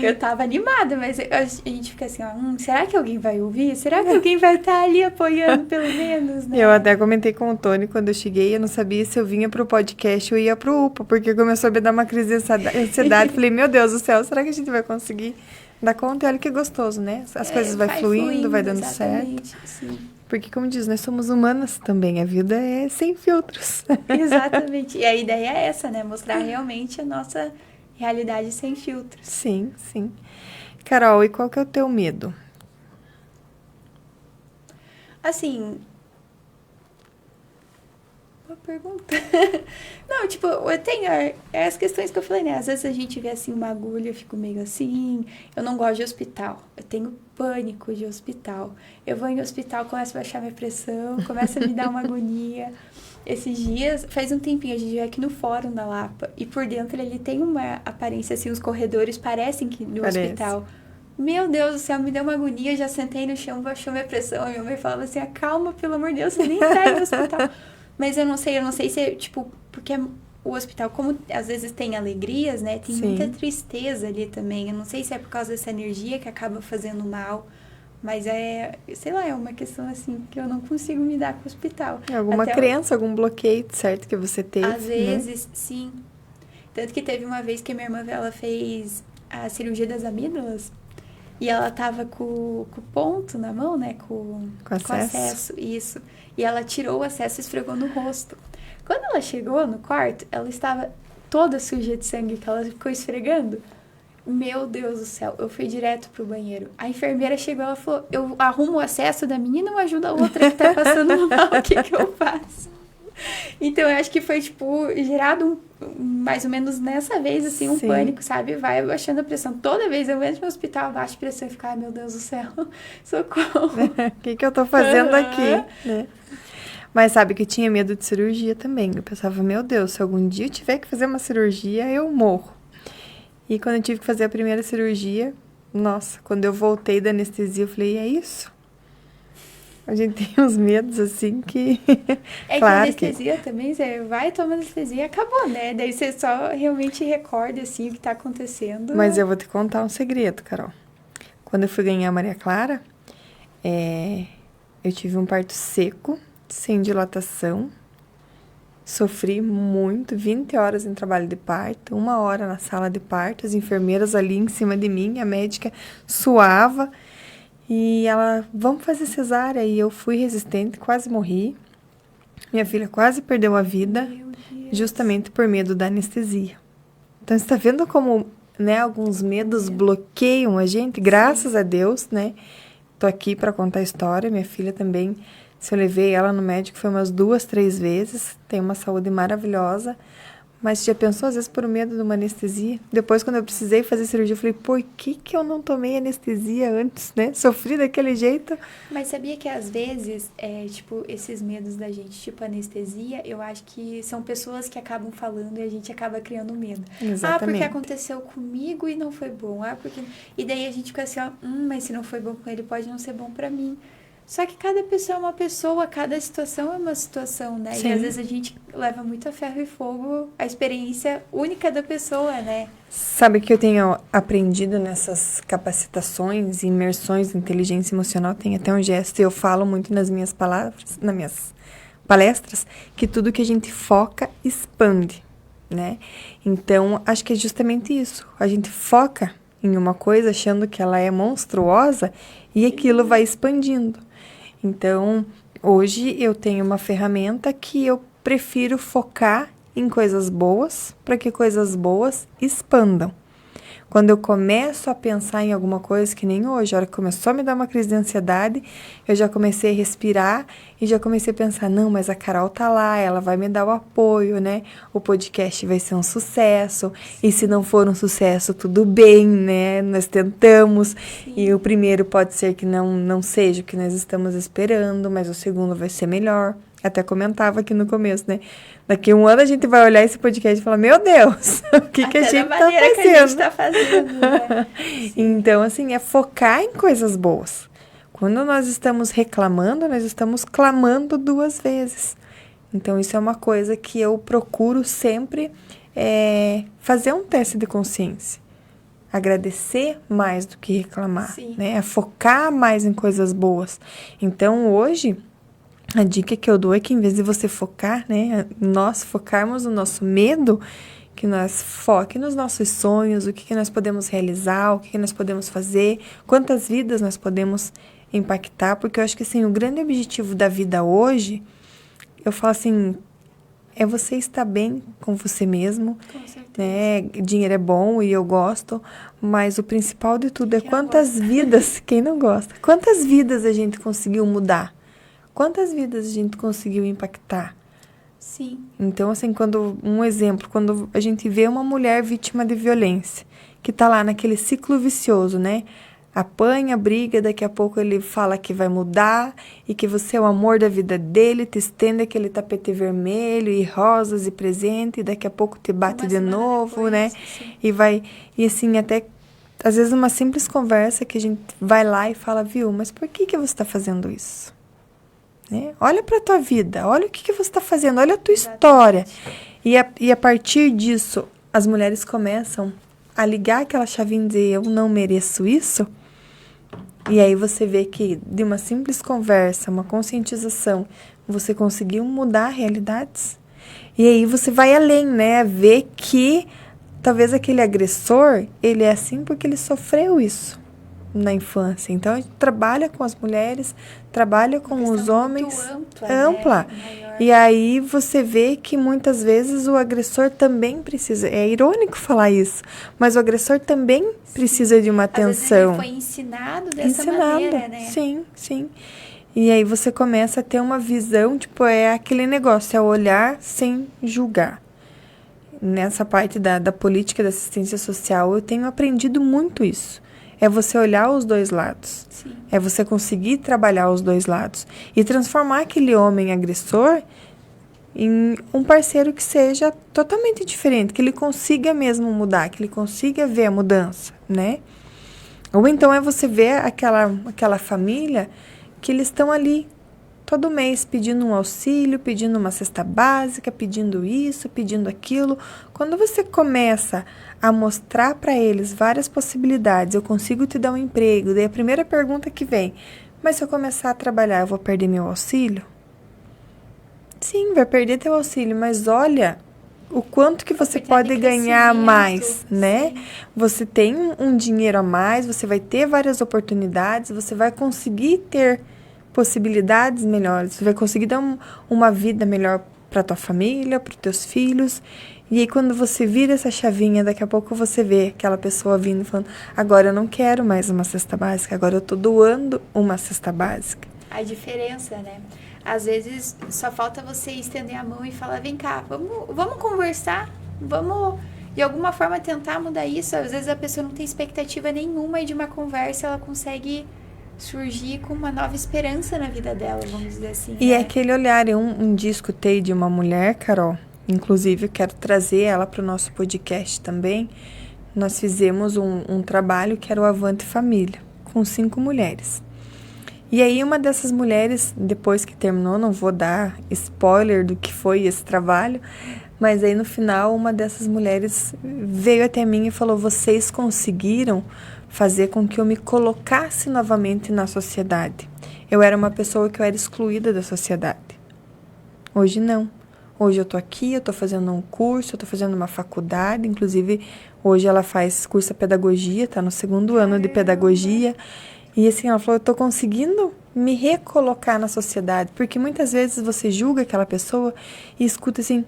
[SPEAKER 1] Eu tava animada, mas a gente fica assim, ó, será que alguém vai ouvir? Será que alguém vai estar ali apoiando, pelo menos, né?
[SPEAKER 2] Eu até comentei com o Tony quando eu cheguei, eu não sabia se eu vinha pro podcast ou ia pro UPA, porque começou a me dar uma crise de ansiedade. Falei, meu Deus do céu, será que a gente vai conseguir dar conta? E olha que gostoso, né? As coisas vai fluindo, vai dando certo.
[SPEAKER 1] Sim.
[SPEAKER 2] Porque, como diz, nós somos humanas também, a vida é sem filtros.
[SPEAKER 1] Exatamente. E a ideia é essa, né? Mostrar realmente a nossa realidade sem filtros.
[SPEAKER 2] Sim, sim. Carol, e qual que é o teu medo?
[SPEAKER 1] Assim... Boa pergunta. Não, tipo, eu tenho as questões que eu falei, né? Às vezes a gente vê, assim, uma agulha, eu fico meio assim... Eu não gosto de hospital. Eu tenho pânico de hospital. Eu vou em hospital, começo a baixar minha pressão, começa a me dar uma agonia... Esses dias, faz um tempinho, a gente veio aqui no Fórum da Lapa. E por dentro ele tem uma aparência, assim, os corredores parecem que no hospital. Meu Deus do céu, me deu uma agonia, já sentei no chão, baixou minha pressão. A minha mãe falava assim, acalma, pelo amor de Deus, você nem tá no hospital. Mas eu não sei se é, tipo, porque o hospital, como às vezes tem alegrias, né? Tem muita tristeza ali também. Eu não sei se é por causa dessa energia que acaba fazendo mal. Mas sei lá, é uma questão assim que eu não consigo me dar com o hospital.
[SPEAKER 2] Alguma crença, algum bloqueio, certo, que você teve,
[SPEAKER 1] às vezes, sim. Tanto que teve uma vez que a minha irmã, ela fez a cirurgia das amígdalas e ela tava com o ponto na mão, né? Com acesso, isso. E ela tirou o acesso e esfregou no rosto. Quando ela chegou no quarto, ela estava toda suja de sangue que ela ficou esfregando. Meu Deus do céu, eu fui direto pro banheiro. A enfermeira chegou, ela falou, eu arrumo o acesso da menina ou ajudo a outra que tá passando mal, o que eu faço? Então, eu acho que foi, tipo, gerado mais ou menos nessa vez, assim, um pânico, sabe? Vai baixando a pressão. Toda vez eu entro no hospital, baixo a pressão e fico, ai, meu Deus do céu, socorro.
[SPEAKER 2] O que eu tô fazendo aqui, né? Mas sabe que eu tinha medo de cirurgia também. Eu pensava, meu Deus, se algum dia eu tiver que fazer uma cirurgia, eu morro. E quando eu tive que fazer a primeira cirurgia, nossa, quando eu voltei da anestesia, eu falei, é isso? A gente tem uns medos, assim, que...
[SPEAKER 1] Claro que anestesia também, você vai, toma anestesia e acabou, né? Daí você só realmente recorda, assim, o que tá acontecendo.
[SPEAKER 2] Mas eu vou te contar um segredo, Carol. Quando eu fui ganhar a Maria Clara, eu tive um parto seco, sem dilatação. Sofri muito, 20 horas em trabalho de parto, 1 hora na sala de parto, as enfermeiras ali em cima de mim, a médica suava e ela, vamos fazer cesárea, e eu fui resistente, quase morri. Minha filha quase perdeu a vida, justamente por medo da anestesia. Então, você está vendo como, né, alguns medos bloqueiam a gente? Graças a Deus, né? Tô aqui para contar a história, minha filha também... Se eu levei ela no médico, foi umas 2, 3 vezes. Tem uma saúde maravilhosa. Mas já pensou, às vezes, por medo de uma anestesia? Depois, quando eu precisei fazer cirurgia, eu falei, por que eu não tomei anestesia antes, né? Sofri daquele jeito.
[SPEAKER 1] Mas sabia que, às vezes, tipo, esses medos da gente, tipo anestesia, eu acho que são pessoas que acabam falando e a gente acaba criando medo.
[SPEAKER 2] Exatamente.
[SPEAKER 1] Ah, porque aconteceu comigo e não foi bom. Ah, porque... E daí a gente fica assim, ó, mas se não foi bom com ele, pode não ser bom pra mim. Só que cada pessoa é uma pessoa, cada situação é uma situação, né?
[SPEAKER 2] Sim.
[SPEAKER 1] E às vezes a gente leva muito a ferro e fogo a experiência única da pessoa, né?
[SPEAKER 2] Sabe que eu tenho aprendido nessas capacitações e imersões de inteligência emocional, tem até um gesto, e eu falo muito nas minhas palavras, nas minhas palestras, que tudo que a gente foca expande, né? Então, acho que é justamente isso. A gente foca em uma coisa achando que ela é monstruosa e aquilo vai expandindo. Então, hoje eu tenho uma ferramenta que eu prefiro focar em coisas boas para que coisas boas expandam. Quando eu começo a pensar em alguma coisa, que nem hoje, a hora que começou a me dar uma crise de ansiedade, eu já comecei a respirar e já comecei a pensar, não, mas a Carol tá lá, ela vai me dar o apoio, né? O podcast vai ser um sucesso, e se não for um sucesso, tudo bem, né? Nós tentamos, sim, e o primeiro pode ser que não seja o que nós estamos esperando, mas o segundo vai ser melhor. Até comentava aqui no começo, né? Daqui a um ano a gente vai olhar esse podcast e falar, meu Deus, o que a gente tá fazendo?
[SPEAKER 1] Que a gente tá fazendo, né?
[SPEAKER 2] Então, assim, é focar em coisas boas. Quando nós estamos reclamando, nós estamos clamando 2 vezes. Então, isso é uma coisa que eu procuro sempre fazer um teste de consciência. Agradecer mais do que reclamar, sim, né? É focar mais em coisas boas. Então, hoje, a dica que eu dou é que, em vez de você focar, né, nós focarmos no nosso medo, que nós foque nos nossos sonhos, o que nós podemos realizar, o que nós podemos fazer, quantas vidas nós podemos impactar, porque eu acho que, assim, o grande objetivo da vida hoje, eu falo assim, é você estar bem com você mesmo, com certeza, né? Dinheiro é bom e eu gosto, mas o principal de tudo é quantas vidas, quem não gosta, quantas vidas a gente conseguiu mudar. Quantas vidas a gente conseguiu impactar?
[SPEAKER 1] Sim.
[SPEAKER 2] Então, assim, quando a gente vê uma mulher vítima de violência, que tá lá naquele ciclo vicioso, né? Apanha, briga, daqui a pouco ele fala que vai mudar e que você é o amor da vida dele, te estende aquele tapete vermelho e rosas e presente, e daqui a pouco te bate de novo, depois, né? Sim. E assim, até às vezes uma simples conversa que a gente vai lá e fala, viu, mas por que você tá fazendo isso? Né? Olha para a tua vida, olha o que você está fazendo, olha a tua história. E a partir disso, as mulheres começam a ligar aquela chavinha e dizer, eu não mereço isso. E aí você vê que de uma simples conversa, uma conscientização, você conseguiu mudar realidades. E aí você vai além, né? Ver que talvez aquele agressor, ele é assim porque ele sofreu isso na infância. Então, a gente trabalha com as mulheres, trabalha com os homens.
[SPEAKER 1] Muito
[SPEAKER 2] ampla. Né? E aí você vê que muitas vezes o agressor também precisa. É irônico falar isso, mas o agressor também precisa de uma atenção.
[SPEAKER 1] Às vezes ele foi ensinado dessa maneira, né?
[SPEAKER 2] Sim, sim. E aí você começa a ter uma visão, tipo, é aquele negócio, é olhar sem julgar. Nessa parte da política da assistência social, eu tenho aprendido muito isso. É você olhar os 2 lados. Sim. É você conseguir trabalhar os 2 lados. E transformar aquele homem agressor em um parceiro que seja totalmente diferente. Que ele consiga mesmo mudar. Que ele consiga ver a mudança, né? Ou então é você ver aquela família que eles estão ali todo mês pedindo um auxílio, pedindo uma cesta básica, pedindo isso, pedindo aquilo. Quando você começa a mostrar para eles várias possibilidades, eu consigo te dar um emprego, daí a primeira pergunta que vem, mas se eu começar a trabalhar, eu vou perder meu auxílio? Sim, vai perder teu auxílio, mas olha o quanto que você pode ganhar mais, né? Sim. Você tem um dinheiro a mais, você vai ter várias oportunidades, você vai conseguir ter possibilidades melhores, você vai conseguir dar uma vida melhor para tua família, para os teus filhos. E aí quando você vira essa chavinha, daqui a pouco você vê aquela pessoa vindo falando, agora eu não quero mais uma cesta básica, agora eu tô doando uma cesta básica.
[SPEAKER 1] A diferença, né? Às vezes só falta você estender a mão e falar, vem cá, vamos conversar, vamos de alguma forma tentar mudar isso. Às vezes a pessoa não tem expectativa nenhuma e de uma conversa ela consegue surgir com uma nova esperança na vida dela, vamos dizer assim.
[SPEAKER 2] E é aquele olhar, um dia escutei de uma mulher, Carol, inclusive eu quero trazer ela para o nosso podcast também. Nós fizemos um trabalho que era o Avante Família, com 5 mulheres. E aí uma dessas mulheres, depois que terminou, não vou dar spoiler do que foi esse trabalho, mas aí no final uma dessas mulheres veio até mim e falou, vocês conseguiram fazer com que eu me colocasse novamente na sociedade. Eu era uma pessoa que eu era excluída da sociedade. Hoje não. Hoje eu tô aqui, eu tô fazendo um curso, eu tô fazendo uma faculdade, inclusive hoje ela faz curso de pedagogia, tá no 2º ano de pedagogia. E assim, ela falou, eu tô conseguindo me recolocar na sociedade, porque muitas vezes você julga aquela pessoa e escuta assim,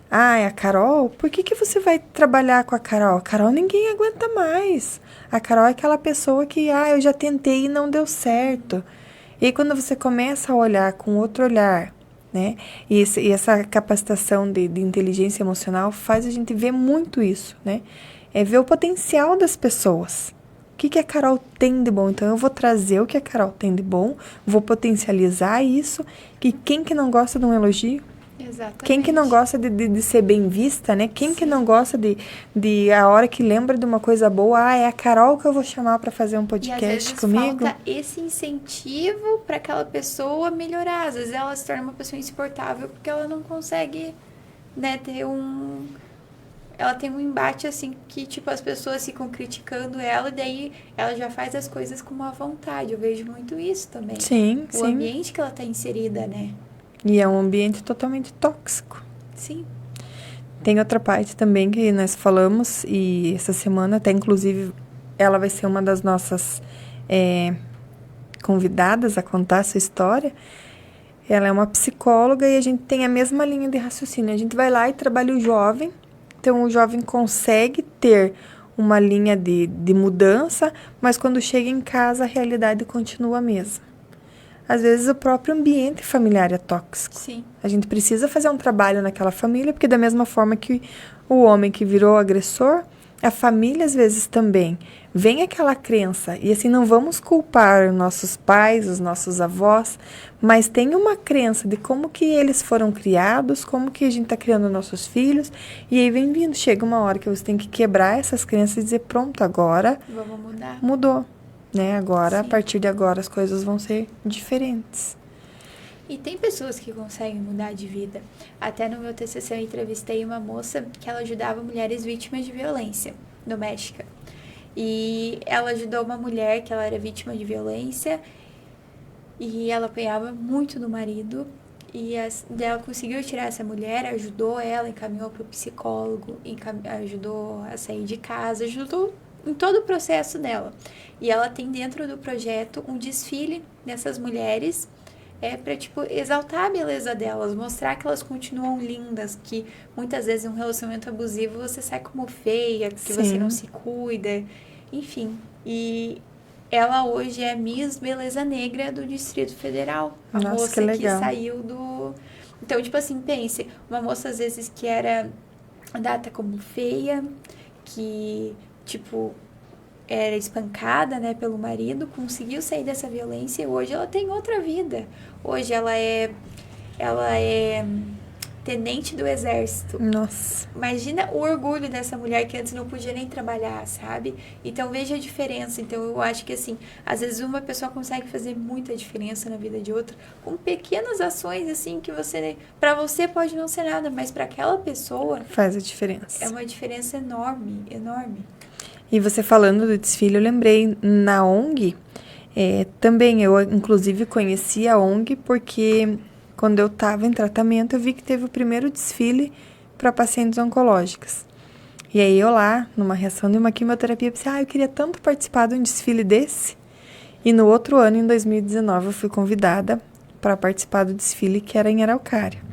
[SPEAKER 2] ah, é a Carol? Por que você vai trabalhar com a Carol? A Carol ninguém aguenta mais. A Carol é aquela pessoa que, eu já tentei e não deu certo. E aí, quando você começa a olhar com outro olhar, né? E essa capacitação de inteligência emocional faz a gente ver muito isso, né? É ver o potencial das pessoas. O que a Carol tem de bom? Então, eu vou trazer o que a Carol tem de bom, vou potencializar isso, que quem que não gosta de um elogio?
[SPEAKER 1] Exatamente.
[SPEAKER 2] Quem que não gosta de ser bem vista, né? Quem que não gosta de a hora que lembra de uma coisa boa, é a Carol que eu vou chamar para fazer um podcast
[SPEAKER 1] e às vezes
[SPEAKER 2] comigo?
[SPEAKER 1] Falta esse incentivo para aquela pessoa melhorar. Às vezes ela se torna uma pessoa insuportável porque ela não consegue, né, ela tem um embate assim que tipo as pessoas ficam criticando ela e daí ela já faz as coisas com má vontade. Eu vejo muito isso também.
[SPEAKER 2] Sim,
[SPEAKER 1] o ambiente que ela tá inserida, né?
[SPEAKER 2] E é um ambiente totalmente tóxico.
[SPEAKER 1] Sim.
[SPEAKER 2] Tem outra parte também que nós falamos, e essa semana até, inclusive, ela vai ser uma das nossas convidadas a contar a sua história. Ela é uma psicóloga e a gente tem a mesma linha de raciocínio. A gente vai lá e trabalha o jovem, então o jovem consegue ter uma linha de mudança, mas quando chega em casa a realidade continua a mesma. Às vezes o próprio ambiente familiar é tóxico.
[SPEAKER 1] Sim.
[SPEAKER 2] A gente precisa fazer um trabalho naquela família, porque da mesma forma que o homem que virou agressor, a família às vezes também vem aquela crença. E assim, não vamos culpar os nossos pais, os nossos avós, mas tem uma crença de como que eles foram criados, como que a gente está criando nossos filhos. E aí vem vindo, chega uma hora que você tem que quebrar essas crenças e dizer, pronto, agora
[SPEAKER 1] vamos mudar.
[SPEAKER 2] Mudou. Né? Agora,
[SPEAKER 1] Sim.
[SPEAKER 2] A partir de agora, as coisas vão ser diferentes.
[SPEAKER 1] E tem pessoas que conseguem mudar de vida. Até no meu TCC eu entrevistei uma moça que ela ajudava mulheres vítimas de violência doméstica. E ela ajudou uma mulher que ela era vítima de violência e ela apanhava muito do marido. E ela conseguiu tirar essa mulher, ajudou ela, encaminhou para o psicólogo, ajudou a sair de casa, ajudou em todo o processo dela. E ela tem dentro do projeto um desfile dessas mulheres para tipo, exaltar a beleza delas, mostrar que elas continuam lindas, que muitas vezes em um relacionamento abusivo você sai como feia, que
[SPEAKER 2] Sim.
[SPEAKER 1] você não se cuida, enfim. E ela hoje é Miss Beleza Negra do Distrito Federal. A
[SPEAKER 2] Nossa,
[SPEAKER 1] moça
[SPEAKER 2] que legal.
[SPEAKER 1] saiu do... Então, tipo assim, pense, uma moça às vezes que era data como feia, que, tipo, era espancada, né, pelo marido, conseguiu sair dessa violência e hoje ela tem outra vida. Hoje ela é tenente do exército.
[SPEAKER 2] Nossa.
[SPEAKER 1] Imagina o orgulho dessa mulher que antes não podia nem trabalhar, sabe? Então veja a diferença. Então eu acho que assim, às vezes uma pessoa consegue fazer muita diferença na vida de outra com pequenas ações assim que para você pode não ser nada, mas para aquela pessoa
[SPEAKER 2] faz a diferença.
[SPEAKER 1] É uma diferença enorme, enorme.
[SPEAKER 2] E você falando do desfile, eu lembrei na ONG, também eu inclusive conheci a ONG porque quando eu estava em tratamento eu vi que teve o primeiro desfile para pacientes oncológicas. E aí eu lá, numa reação de uma quimioterapia, pensei, eu queria tanto participar de um desfile desse. E no outro ano, em 2019, eu fui convidada para participar do desfile que era em Araucária.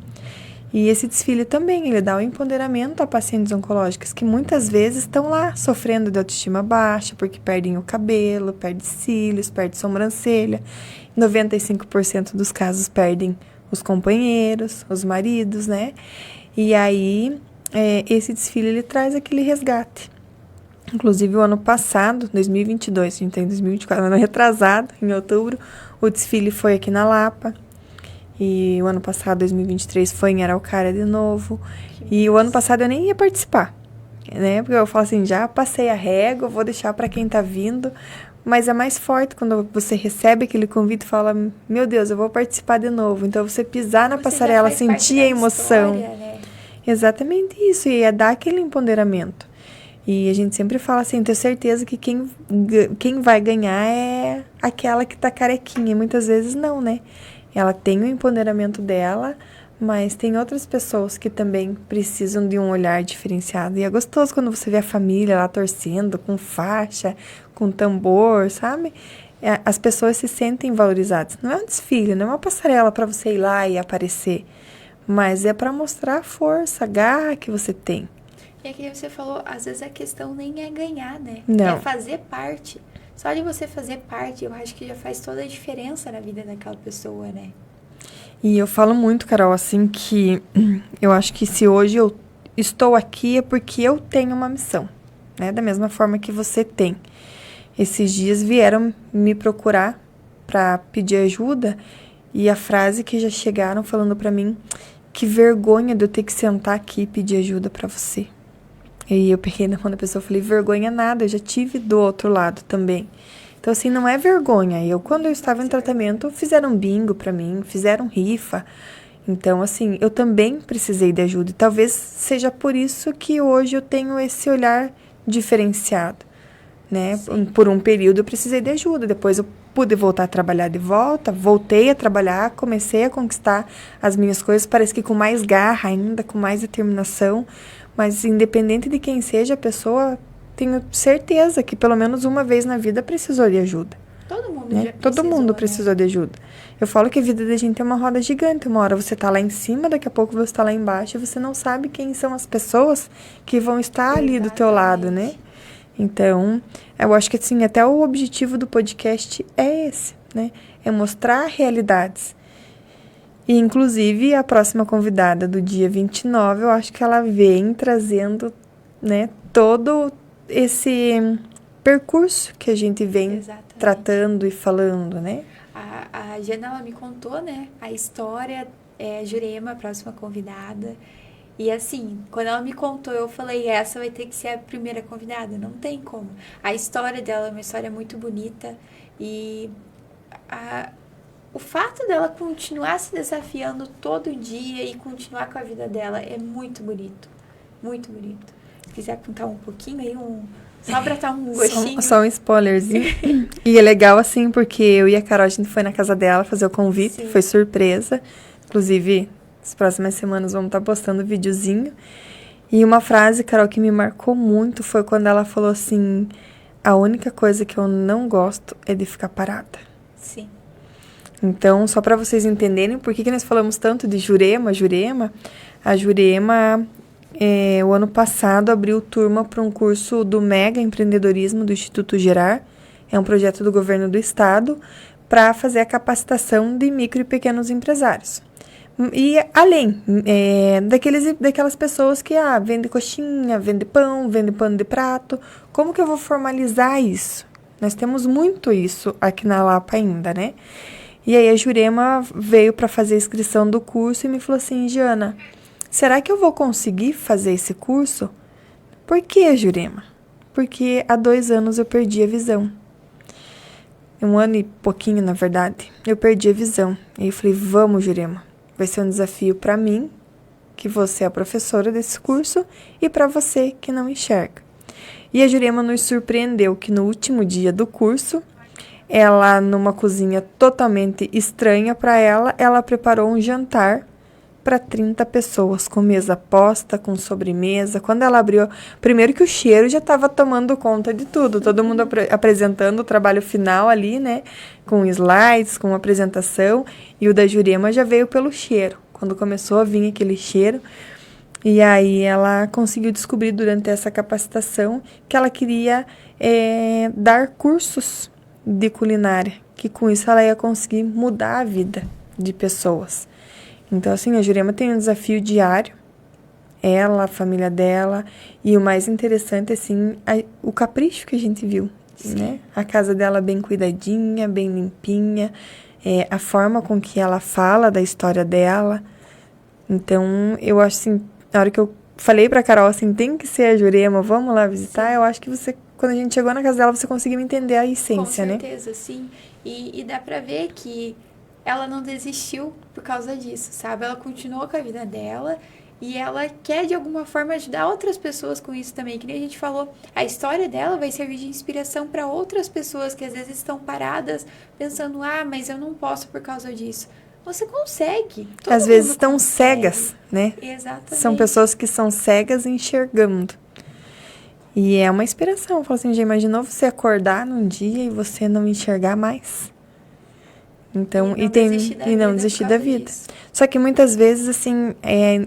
[SPEAKER 2] E esse desfile também, ele dá o empoderamento a pacientes oncológicas que muitas vezes estão lá sofrendo de autoestima baixa, porque perdem o cabelo, perdem cílios, perdem sobrancelha. 95% dos casos perdem os companheiros, os maridos, né? E aí, esse desfile, ele traz aquele resgate. Inclusive, o ano passado, 2022, a gente tem 2024, ano retrasado, em outubro, o desfile foi aqui na Lapa. E o ano passado, 2023, foi em Araucária de novo. E o ano passado eu nem ia participar, né? Porque eu falo assim, já passei a régua, vou deixar para quem tá vindo. Mas é mais forte quando você recebe aquele convite e fala, meu Deus, eu vou participar de novo. Então, você pisar na passarela, sentir a emoção.
[SPEAKER 1] História, né?
[SPEAKER 2] Exatamente isso, e é dar aquele empoderamento. E a gente sempre fala assim, tenho certeza que quem vai ganhar é aquela que tá carequinha. E muitas vezes não, né? Ela tem o empoderamento dela, mas tem outras pessoas que também precisam de um olhar diferenciado. E é gostoso quando você vê a família lá torcendo, com faixa, com tambor, sabe? as pessoas se sentem valorizadas. Não é um desfile, não é uma passarela para você ir lá e aparecer, mas é para mostrar a força, a garra que você tem.
[SPEAKER 1] E aqui você falou, às vezes a questão nem é ganhar, né?
[SPEAKER 2] Não.
[SPEAKER 1] É fazer parte. Só de você fazer parte, eu acho que já faz toda a diferença na vida daquela pessoa, né?
[SPEAKER 2] E eu falo muito, Carol, assim, que eu acho que se hoje eu estou aqui é porque eu tenho uma missão, né? Da mesma forma que você tem. Esses dias vieram me procurar para pedir ajuda e a frase que já chegaram falando para mim, que vergonha de eu ter que sentar aqui e pedir ajuda para você. E eu peguei na mão da pessoa e falei, vergonha nada, eu já tive do outro lado também. Então, assim, não é vergonha. Quando eu estava em tratamento, fizeram bingo para mim, fizeram rifa. Então, assim, eu também precisei de ajuda. E talvez seja por isso que hoje eu tenho esse olhar diferenciado, né? Sim. Por um período eu precisei de ajuda. Depois eu pude voltar a trabalhar de volta, voltei a trabalhar, comecei a conquistar as minhas coisas, parece que com mais garra ainda, com mais determinação. Mas independente de quem seja a pessoa, tenho certeza que pelo menos uma vez na vida precisou de ajuda.
[SPEAKER 1] Todo mundo
[SPEAKER 2] né?
[SPEAKER 1] já precisou,
[SPEAKER 2] Todo mundo
[SPEAKER 1] né?
[SPEAKER 2] precisou de ajuda. Eu falo que a vida da gente é uma roda gigante. Uma hora você tá lá em cima, daqui a pouco você tá lá embaixo e você não sabe quem são as pessoas que vão estar ali do teu lado, né? Então, eu acho que assim, até o objetivo do podcast é esse, né? É mostrar realidades. E, inclusive, a próxima convidada do dia 29, eu acho que ela vem trazendo, né, todo esse percurso que a gente vem tratando e falando, né?
[SPEAKER 1] A Jana, ela me contou, né, a história, Jurema, a próxima convidada. E assim, quando ela me contou, eu falei, essa vai ter que ser a primeira convidada, não tem como. A história dela é uma história muito bonita e o fato dela continuar se desafiando todo dia e continuar com a vida dela é muito bonito. Muito bonito. Se quiser contar um pouquinho aí, só pra dar um gostinho.
[SPEAKER 2] Só um spoilerzinho. E é legal assim, porque eu e a Carol, a gente foi na casa dela fazer o convite. Sim. Foi surpresa. Inclusive, nas próximas semanas vamos estar postando um videozinho. E uma frase, Carol, que me marcou muito foi quando ela falou assim, a única coisa que eu não gosto é de ficar parada.
[SPEAKER 1] Sim.
[SPEAKER 2] Então, só para vocês entenderem por que nós falamos tanto de Jurema. A Jurema, o ano passado, abriu turma para um curso do Mega Empreendedorismo do Instituto Gerar. É um projeto do governo do estado para fazer a capacitação de micro e pequenos empresários. E além daquelas pessoas que vende coxinha, vende pão, vende pano de prato, como que eu vou formalizar isso? Nós temos muito isso aqui na Lapa ainda, né? E aí a Jurema veio para fazer a inscrição do curso e me falou assim, Jana, será que eu vou conseguir fazer esse curso? Por que, Jurema? Porque há 2 anos eu perdi a visão. 1 ano e pouquinho, na verdade, eu perdi a visão. E eu falei, vamos, Jurema, vai ser um desafio para mim, que você é a professora desse curso, e para você que não enxerga. E a Jurema nos surpreendeu que no último dia do curso, ela, numa cozinha totalmente estranha para ela, ela preparou um jantar para 30 pessoas, com mesa posta, com sobremesa. Quando ela abriu, primeiro que o cheiro já estava tomando conta de tudo, todo mundo apresentando o trabalho final ali, né, com slides, com apresentação, e o da Jurema já veio pelo cheiro. Quando começou a vir aquele cheiro, e aí ela conseguiu descobrir durante essa capacitação que ela queria dar cursos de culinária, que com isso ela ia conseguir mudar a vida de pessoas. Então, assim, a Jurema tem um desafio diário, ela, a família dela, e o mais interessante, assim, o capricho que a gente viu, né? A casa dela bem cuidadinha, bem limpinha, a forma com que ela fala da história dela. Então, eu acho, assim, na hora que eu falei pra Carol, assim, tem que ser a Jurema, vamos lá visitar, eu acho que você, quando a gente chegou na casa dela, você conseguiu entender a essência, né?
[SPEAKER 1] Com certeza, sim. E dá pra ver que ela não desistiu por causa disso, sabe? Ela continuou com a vida dela e ela quer, de alguma forma, ajudar outras pessoas com isso também. Que nem a gente falou, a história dela vai servir de inspiração para outras pessoas que às vezes estão paradas pensando, mas eu não posso por causa disso. Você consegue.
[SPEAKER 2] Às vezes estão cegas, né?
[SPEAKER 1] Exatamente.
[SPEAKER 2] São pessoas que são cegas enxergando. E é uma inspiração. Eu falo assim, já imaginou você acordar num dia e você não enxergar mais? Então, e não desistir da vida. Só que muitas vezes, assim,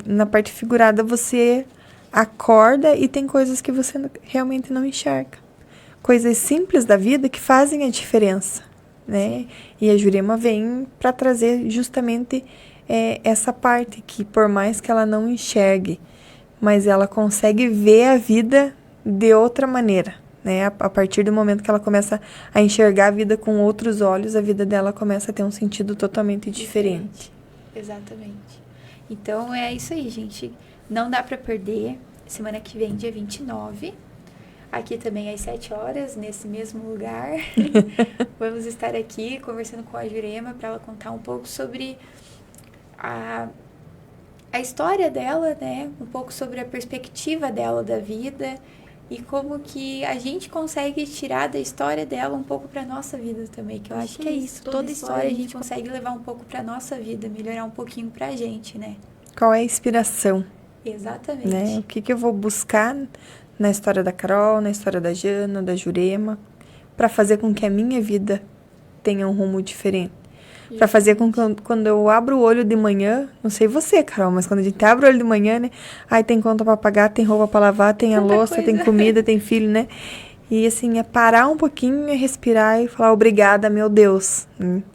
[SPEAKER 2] na parte figurada, você acorda e tem coisas que você realmente não enxerga. Coisas simples da vida que fazem a diferença, né? E a Jurema vem para trazer justamente essa parte que, por mais que ela não enxergue, mas ela consegue ver a vida de outra maneira, né? A partir do momento que ela começa a enxergar a vida com outros olhos, a vida dela começa a ter um sentido totalmente diferente.
[SPEAKER 1] Exatamente. Então, é isso aí, gente. Não dá para perder. Semana que vem, dia 29. Aqui também às 7 horas, nesse mesmo lugar. Vamos estar aqui conversando com a Jurema para ela contar um pouco sobre a história dela, né? Um pouco sobre a perspectiva dela da vida e como que a gente consegue tirar da história dela um pouco para nossa vida também, que eu acho que é isso. Toda história a gente consegue levar um pouco para nossa vida, melhorar um pouquinho pra gente, né?
[SPEAKER 2] Qual é a inspiração?
[SPEAKER 1] Exatamente.
[SPEAKER 2] Né? O que eu vou buscar na história da Carol, na história da Jana, da Jurema, para fazer com que a minha vida tenha um rumo diferente. Para fazer com que quando eu abro o olho de manhã, não sei você, Carol, mas quando a gente abre o olho de manhã, né? Ai, tem conta para pagar, tem roupa para lavar, tem a louça, tem comida, tem filho, né? E assim, é parar um pouquinho, é respirar e falar obrigada, meu Deus.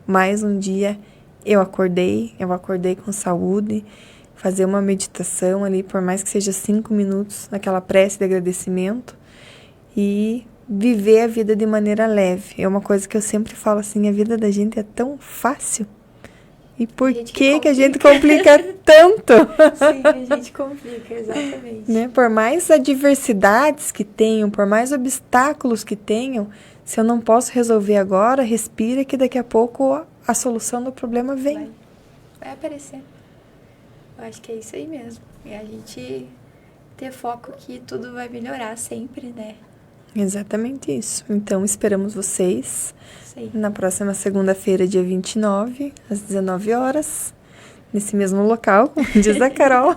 [SPEAKER 2] Mais um dia eu acordei com saúde. Fazer uma meditação ali, por mais que seja 5 minutos, naquela prece de agradecimento. E viver a vida de maneira leve. É uma coisa que eu sempre falo assim, a vida da gente é tão fácil. E por que a gente complica tanto?
[SPEAKER 1] Sim, a gente complica, exatamente.
[SPEAKER 2] Né? Por mais adversidades que tenham, por mais obstáculos que tenham, se eu não posso resolver agora, respira que daqui a pouco a solução do problema vem.
[SPEAKER 1] Vai aparecer. Eu acho que é isso aí mesmo. E a gente ter foco que tudo vai melhorar sempre, né?
[SPEAKER 2] Exatamente isso. Então, esperamos vocês na próxima segunda-feira, dia 29, às 19 horas, nesse mesmo local, como diz a Carol,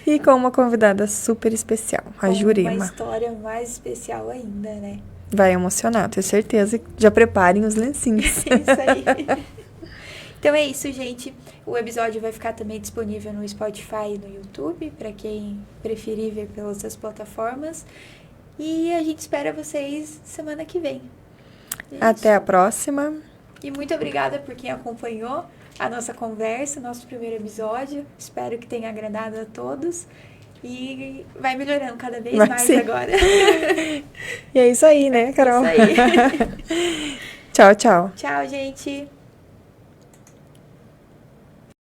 [SPEAKER 2] e com uma convidada super especial, a Jurema.
[SPEAKER 1] Uma história mais especial ainda, né?
[SPEAKER 2] Vai emocionar, tenho certeza. Já preparem os lencinhos.
[SPEAKER 1] Isso aí. Então é isso, gente. O episódio vai ficar também disponível no Spotify e no YouTube, para quem preferir ver pelas outras plataformas. E a gente espera vocês semana que vem.
[SPEAKER 2] Até a próxima.
[SPEAKER 1] E muito obrigada por quem acompanhou a nossa conversa, nosso primeiro episódio. Espero que tenha agradado a todos. E vai melhorando cada vez mais agora.
[SPEAKER 2] E é isso aí, né, Carol?
[SPEAKER 1] É isso aí.
[SPEAKER 2] Tchau, tchau.
[SPEAKER 1] Tchau, gente.